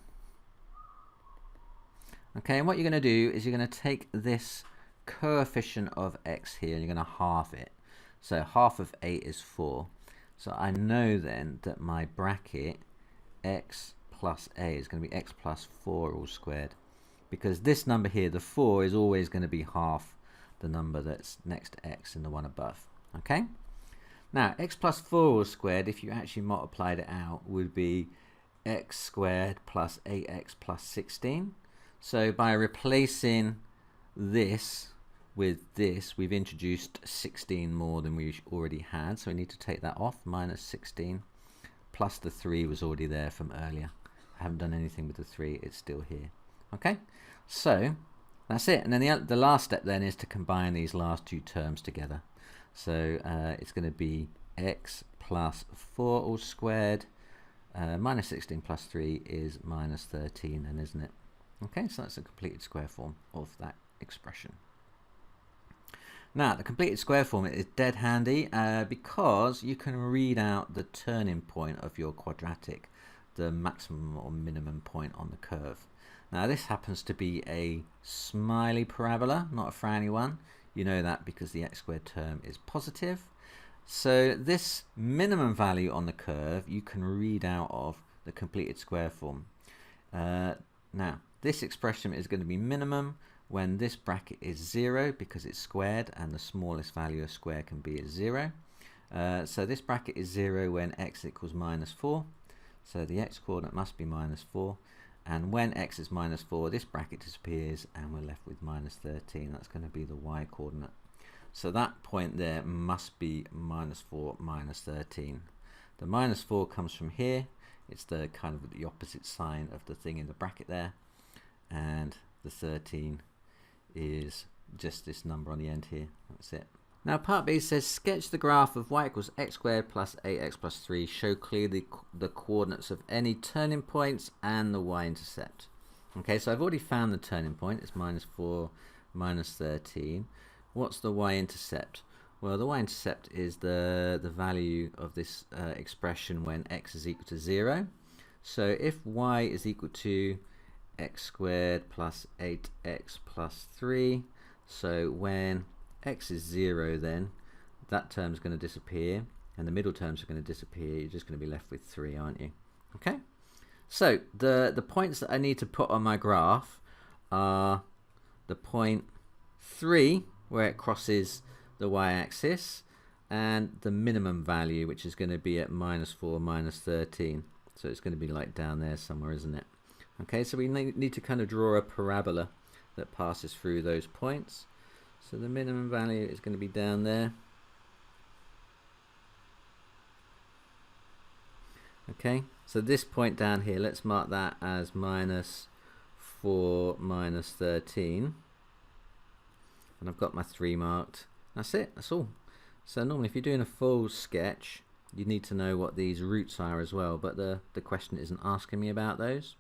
Okay, and what you're going to do is you're going to take this coefficient of x here and you're going to halve it. So half of 8 is 4. So I know then that my bracket x plus a is going to be x plus 4 all squared, because this number here, the 4, is always going to be half the number that's next to x in the one above. Okay, now x plus 4 all squared, if you actually multiplied it out, would be x squared plus 8x plus 16. So by replacing this with this, we've introduced 16 more than we already had, so we need to take that off. Minus 16 plus the 3 was already there from earlier. I haven't done anything with the 3, it's still here. Okay, so That's it. And then the last step then is to combine these last two terms together. So it's going to be x plus 4 all squared minus 16 plus 3 is minus 13 then, isn't it? Okay, so that's a completed square form of that expression. Now, the completed square form is dead handy because you can read out the turning point of your quadratic, the maximum or minimum point on the curve. Now, this happens to be a smiley parabola, not a frowny one. You know that because the x squared term is positive. So this minimum value on the curve you can read out of the completed square form. Now, this expression is going to be minimum when this bracket is 0 because it's squared and the smallest value of square can be is 0. So this bracket is 0 when x equals minus 4. So the x coordinate must be minus 4. And when x is minus 4, this bracket disappears and we're left with minus 13. That's going to be the y coordinate. So that point there must be minus 4 minus 13. The minus 4 comes from here. It's the kind of the opposite sign of the thing in the bracket there. And the 13 is just this number on the end here. That's it. Now part B says sketch the graph of y equals x squared plus 8x plus 3. Show clearly the coordinates of any turning points and the y-intercept. Okay, so I've already found the turning point. It's minus 4 minus 13. What's the y-intercept? Well, the y-intercept is the value of this expression when x is equal to 0. So if y is equal to x squared plus 8x plus 3, so when x is 0, then that term is going to disappear and the middle terms are going to disappear. You're just going to be left with 3, aren't you? Okay, so the points that I need to put on my graph are the point 3 where it crosses the y-axis and the minimum value, which is going to be at minus 4 minus 13. So it's going to be like down there somewhere, isn't it? Okay, so we need to kind of draw a parabola that passes through those points. So the minimum value is going to be down there. Okay, so this point down here, let's mark that as minus 4 minus 13. And I've got my 3 marked. That's it, that's all. So normally if you're doing a full sketch, you need to know what these roots are as well, but the question isn't asking me about those.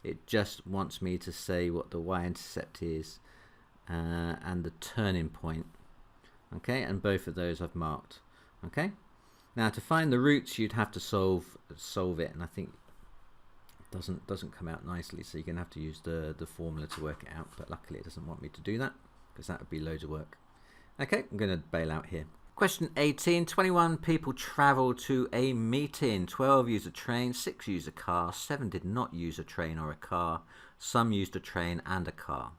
It just wants me to say what the y-intercept is and the turning point. Okay, and both of those I've marked. Okay, now to find the roots you'd have to solve it, and I think it doesn't come out nicely, so you're going to have to use the formula to work it out, but luckily it doesn't want me to do that because that would be loads of work. Okay, I'm going to bail out here. Question 18, 21 people travelled to a meeting. 12 used a train, 6 used a car, 7 did not use a train or a car, some used a train and a car.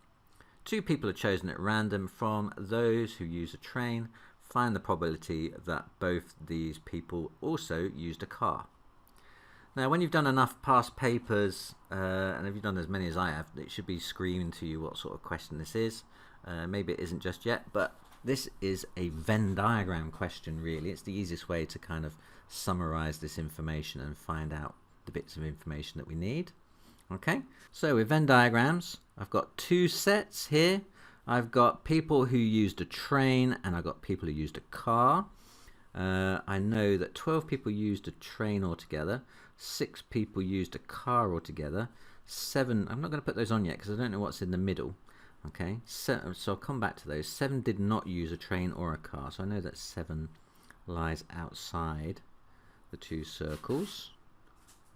2 people are chosen at random from those who use a train. Find the probability that both these people also used a car. Now when you've done enough past papers, and if you've done as many as I have, it should be screaming to you what sort of question this is. Maybe it isn't just yet, but this is a Venn diagram question, really. It's the easiest way to kind of summarize this information and find out the bits of information that we need. Okay, so with Venn diagrams, I've got 2 sets here. I've got people who used a train and I've got people who used a car. I know that 12 people used a train altogether, 6 people used a car altogether, 7, I'm not going to put those on yet because I don't know what's in the middle. Okay, so I'll come back to those. 7 did not use a train or a car, so I know that 7 lies outside the 2 circles.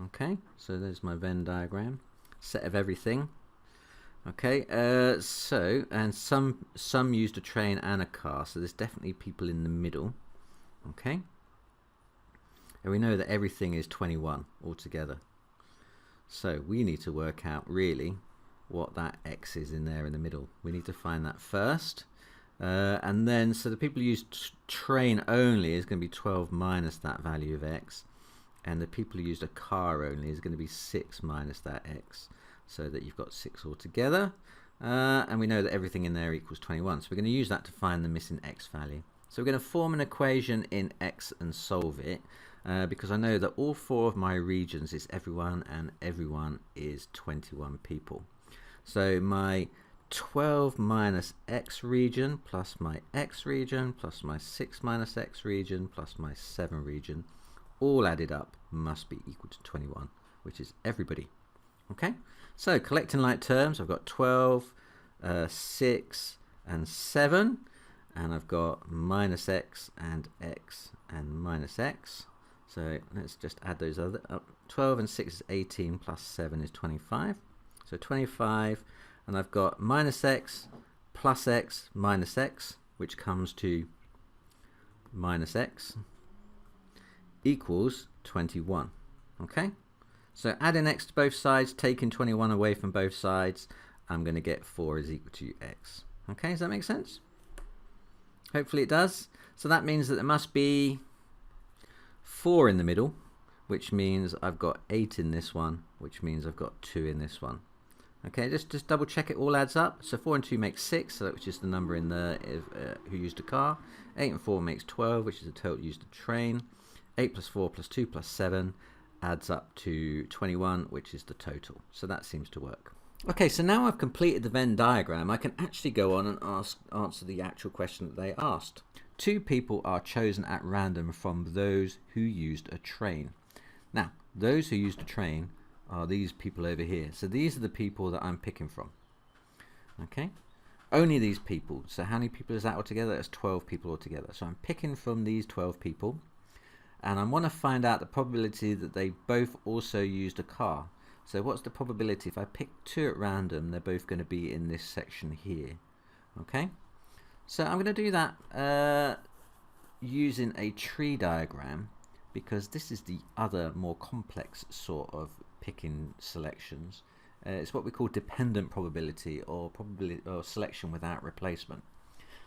Okay, so there's my Venn diagram, set of everything. Okay, so and some used a train and a car, so there's definitely people in the middle. Okay, and we know that everything is 21 altogether, so we need to work out really what that x is in there in the middle. We need to find that first, and then so the people who used train only is going to be 12 minus that value of x, and the people who used a car only is going to be 6 minus that x, so that you've got 6 altogether, and we know that everything in there equals 21, so we're going to use that to find the missing x value. So we're going to form an equation in x and solve it, because I know that all 4 of my regions is everyone and everyone is 21 people. So my 12 minus x region plus my x region plus my 6 minus x region plus my 7 region, all added up must be equal to 21, which is everybody. Okay, so collecting like terms, I've got 12, 6 and 7, and I've got minus x and minus x. So let's just add those other up. 12 and 6 is 18 plus 7 is 25. So 25, and I've got minus x plus x minus x, which comes to minus x equals 21. Okay, so adding x to both sides, taking 21 away from both sides, I'm going to get 4 is equal to x. Okay, does that make sense? Hopefully it does. So that means that there must be 4 in the middle, which means I've got 8 in this one, which means I've got 2 in this one. Okay, just double check it all adds up. So 4 and 2 makes 6, so which is the number in the who used a car. 8 and 4 makes 12, which is the total used a train. 8 plus 4 plus 2 plus 7 adds up to 21, which is the total. So that seems to work. Okay, so now I've completed the Venn diagram, I can actually go on and answer the actual question that they asked. 2 people are chosen at random from those who used a train. Now, those who used a train are these people over here. So these are the people that I'm picking from. Okay, only these people. So how many people is that altogether? That's 12 people altogether. So I'm picking from these 12 people, and I want to find out the probability that they both also used a car. So what's the probability if I pick 2 at random, they're both going to be in this section here. Okay, so I'm going to do that using a tree diagram, because this is the other more complex sort of picking selections. It's what we call dependent probability, or probability or selection without replacement.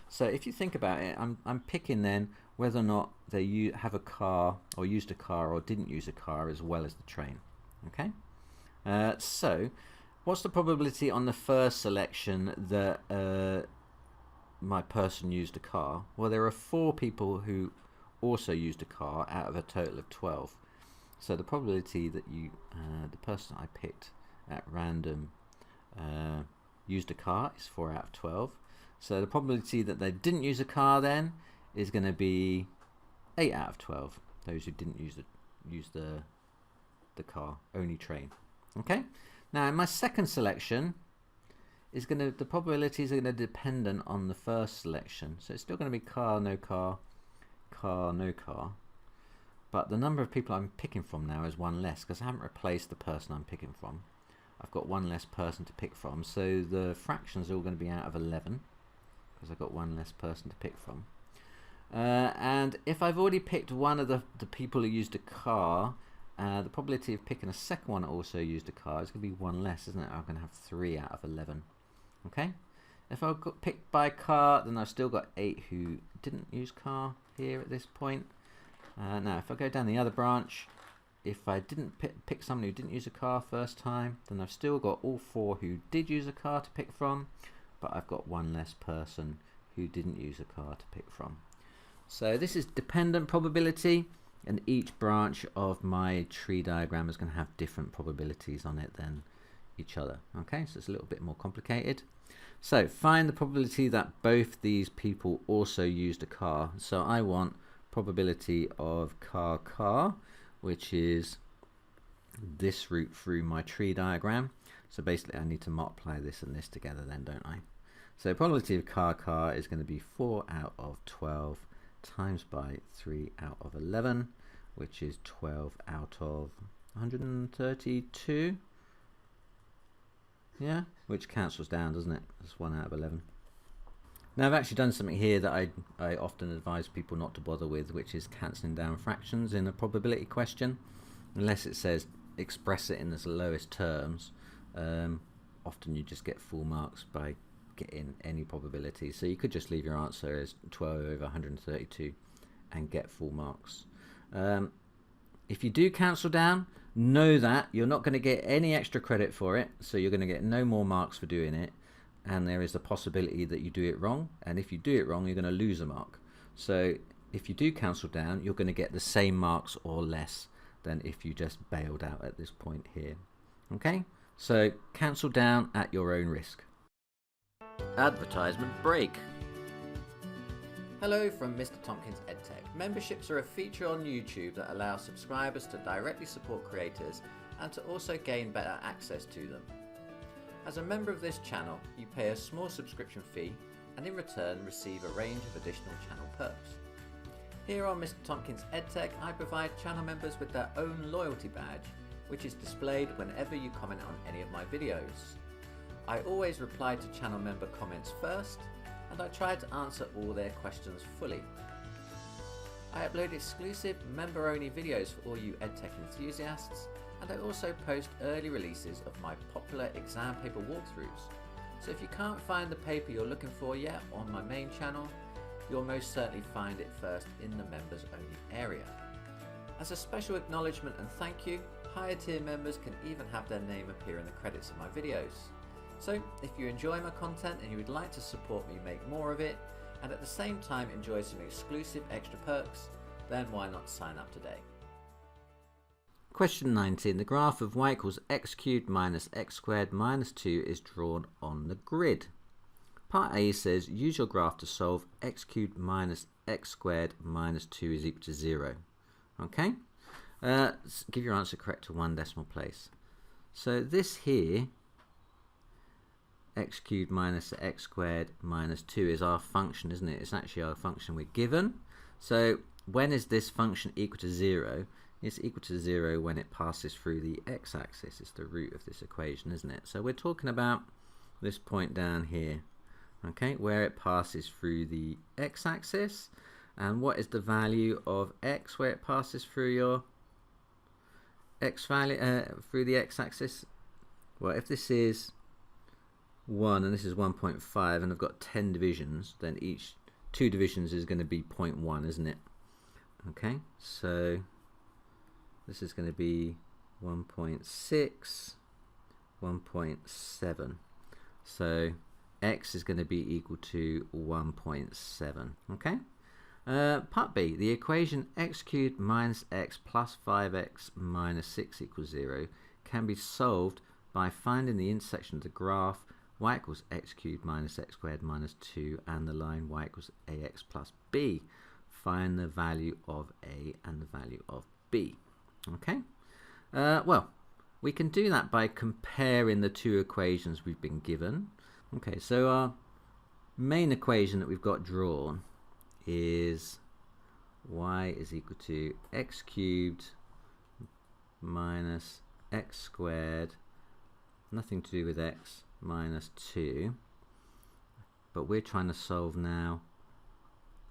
So if you think about it, I'm picking then whether or not they have a car or used a car or didn't use a car as well as the train. Okay, so what's the probability on the first selection that my person used a car? Well, there are 4 people who also used a car out of a total of 12. So the probability that the person I picked at random used a car is 4 out of 12. So the probability that they didn't use a car then is going to be 8 out of 12. Those who didn't use the car, only train. Okay. Now in my second selection is the probabilities are going to dependent on the first selection. So it's still going to be car, no car, car, no car. But the number of people I'm picking from now is 1 less, because I haven't replaced the person I'm picking from. I've got 1 less person to pick from, so the fractions are all going to be out of 11, because I've got 1 less person to pick from. And if I've already picked one of the people who used a car, the probability of picking a second one that also used a car is going to be 1 less, isn't it? I'm going to have 3 out of 11. Okay? If I've got picked by car, then I've still got 8 who didn't use car here at this point. Now if I go down the other branch, if I didn't pick someone who didn't use a car first time, then I've still got all 4 who did use a car to pick from, but I've got 1 less person who didn't use a car to pick from. So this is dependent probability, and each branch of my tree diagram is going to have different probabilities on it than each other. Okay, so it's a little bit more complicated. So find the probability that both these people also used a car. So I want probability of car, which is this route through my tree diagram. So basically I need to multiply this and this together then, don't I? So probability of car is going to be 4 out of 12 times by 3 out of 11, which is 12 out of 132. Yeah, which cancels down, doesn't it? That's 1 out of 11. Now I've actually done something here that I often advise people not to bother with, which is cancelling down fractions in a probability question. Unless it says express it in the lowest terms, often you just get full marks by getting any probability. So you could just leave your answer as 12 over 132 and get full marks. If you do cancel down, know that you're not going to get any extra credit for it, so you're going to get no more marks for doing it. And there is a possibility that you do it wrong, and if you do it wrong, you're going to lose a mark. So if you do cancel down, you're going to get the same marks or less than if you just bailed out at this point here. Okay, so cancel down at your own risk. Advertisement break. Hello from Mr. Tompkins EdTech. Memberships are a feature on YouTube that allows subscribers to directly support creators and to also gain better access to them. As a member of this channel, you pay a small subscription fee and in return receive a range of additional channel perks. Here on Mr. Tompkins EdTech, I provide channel members with their own loyalty badge, which is displayed whenever you comment on any of my videos. I always reply to channel member comments first, and I try to answer all their questions fully. I upload exclusive member-only videos for all you EdTech enthusiasts, and I also post early releases of my popular exam paper walkthroughs. So if you can't find the paper you're looking for yet on my main channel, you'll most certainly find it first in the members only area. As a special acknowledgement and thank you, higher tier members can even have their name appear in the credits of my videos. So if you enjoy my content and you would like to support me make more of it, and at the same time enjoy some exclusive extra perks, then why not sign up today? Question 19. The graph of y equals x cubed minus x squared minus 2 is drawn on the grid. Part A says use your graph to solve x cubed minus x squared minus 2 is equal to 0. Okay? Give your answer correct to one decimal place. So this here, x cubed minus x squared minus 2 is our function, isn't it? It's actually our function we're given. So when is this function equal to 0? It's equal to 0 when it passes through the x-axis. It's the root of this equation, isn't it? So we're talking about this point down here, okay, where it passes through the x-axis. And what is the value of x where it passes through your x value through the x-axis? Well, if this is 1 and this is 1.5 and I've got 10 divisions, then each 2 divisions is going to be 0.1, isn't it? Okay, so this is going to be 1.6, 1.7. So x is going to be equal to 1.7. Okay. Part B, the equation x cubed minus x plus 5x minus 6 equals 0 can be solved by finding the intersection of the graph y equals x cubed minus x squared minus 2 and the line y equals ax plus b. Find the value of a and the value of b. Okay, well, we can do that by comparing the two equations we've been given. Okay, so our main equation that we've got drawn is y is equal to x cubed minus x squared, nothing to do with x, minus 2, but we're trying to solve now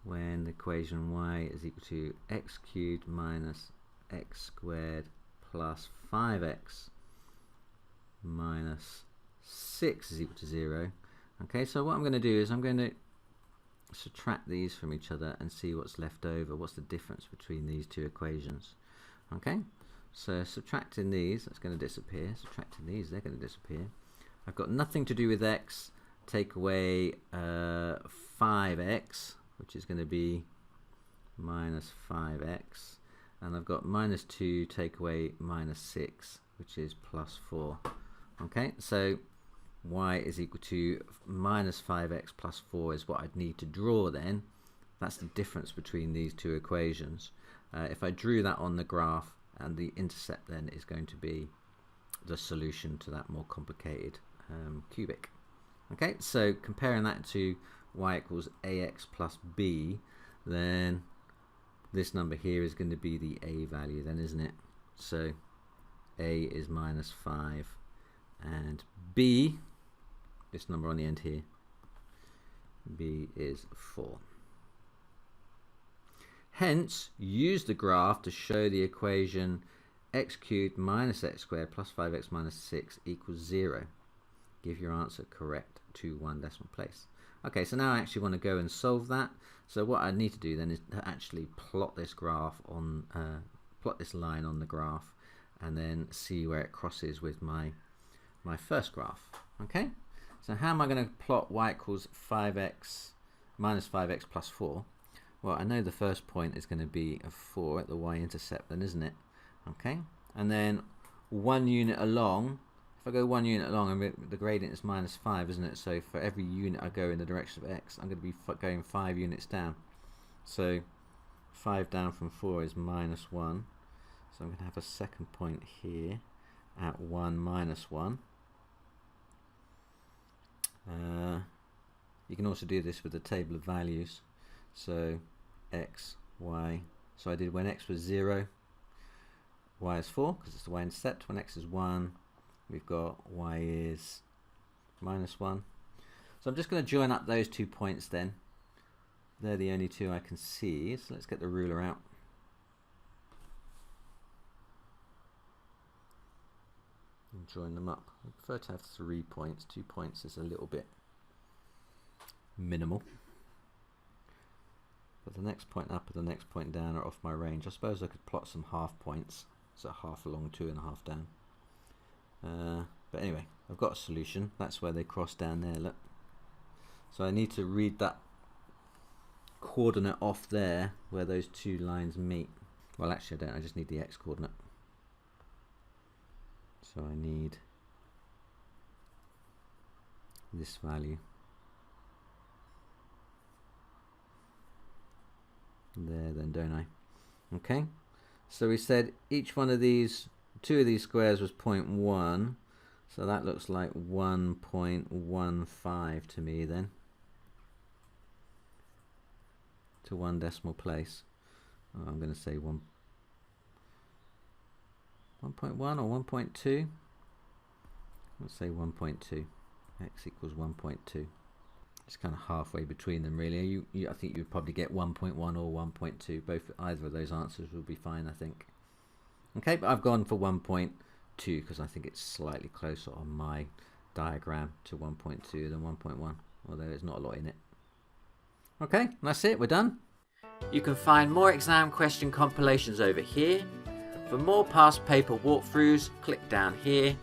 when the equation y is equal to x cubed minus x squared plus 5x minus 6 is equal to 0. Okay, so what I'm going to do is I'm going to subtract these from each other and see what's left over. What's the difference between these two equations? Okay, so subtracting these, that's going to disappear. Subtracting these, they're going to disappear. I've got nothing to do with x. Take away 5x, which is going to be minus 5x. And I've got minus 2, take away minus 6, which is plus 4. Okay, so y is equal to minus 5x plus 4 is what I'd need to draw then. That's the difference between these two equations. If I drew that on the graph, and the intercept then is going to be the solution to that more complicated cubic. Okay, so comparing that to y equals ax plus b, then this number here is going to be the a value then, isn't it? So a is minus 5 and b, this number on the end here, b is 4. Hence, use the graph to show the equation x cubed minus x squared plus 5x minus 6 equals 0. Give your answer correct to one decimal place. Okay, so now I actually want to go and solve that. So what I need to do then is to actually plot this graph on, plot this line on the graph, and then see where it crosses with my first graph. Okay, so how am I going to plot y equals 5x minus 5x plus 4? Well, I know the first point is going to be a 4 at the y-intercept then, isn't it? Okay, and then 1 unit along, if I go 1 unit along, the gradient is -5, isn't it? So for every unit I go in the direction of x, I'm going to be going 5 units down. So 5 down from 4 is -1. So I'm going to have a second point here at 1, -1. You can also do this with the table of values. So x, y. So I did when x was 0, y is 4 because it's the y-intercept. When x is 1, we've got y is -1. So I'm just going to join up those 2 points then. They're the only 2 I can see. So let's get the ruler out. And join them up. I prefer to have 3 points. 2 points is a little bit minimal. But the next point up and the next point down are off my range. I suppose I could plot some half points. So half along, 2.5 down. But anyway, I've got a solution. That's where they cross down there, look. So I need to read that coordinate off there where those 2 lines meet. Well, actually I don't, I just need the x coordinate. So I need this value there then, don't I? Okay, so we said each one of these, 2 of these squares was 0.1, so that looks like 1.15 to me then, to 1 decimal place. Oh, I'm going to say 1.1 or 1.2. Let's say 1.2. X equals 1.2. It's kind of halfway between them, really. I think you'd probably get 1.1 or 1.2. Either of those answers will be fine, I think. Okay, but I've gone for 1.2 because I think it's slightly closer on my diagram to 1.2 than 1.1, although there's not a lot in it. Okay, that's it. We're done. You can find more exam question compilations over here. For more past paper walkthroughs, click down here.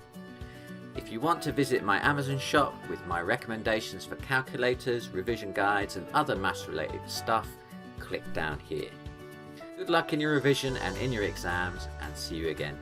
If you want to visit my Amazon shop with my recommendations for calculators, revision guides and other maths related stuff, click down here. Good luck in your revision and in your exams, and see you again.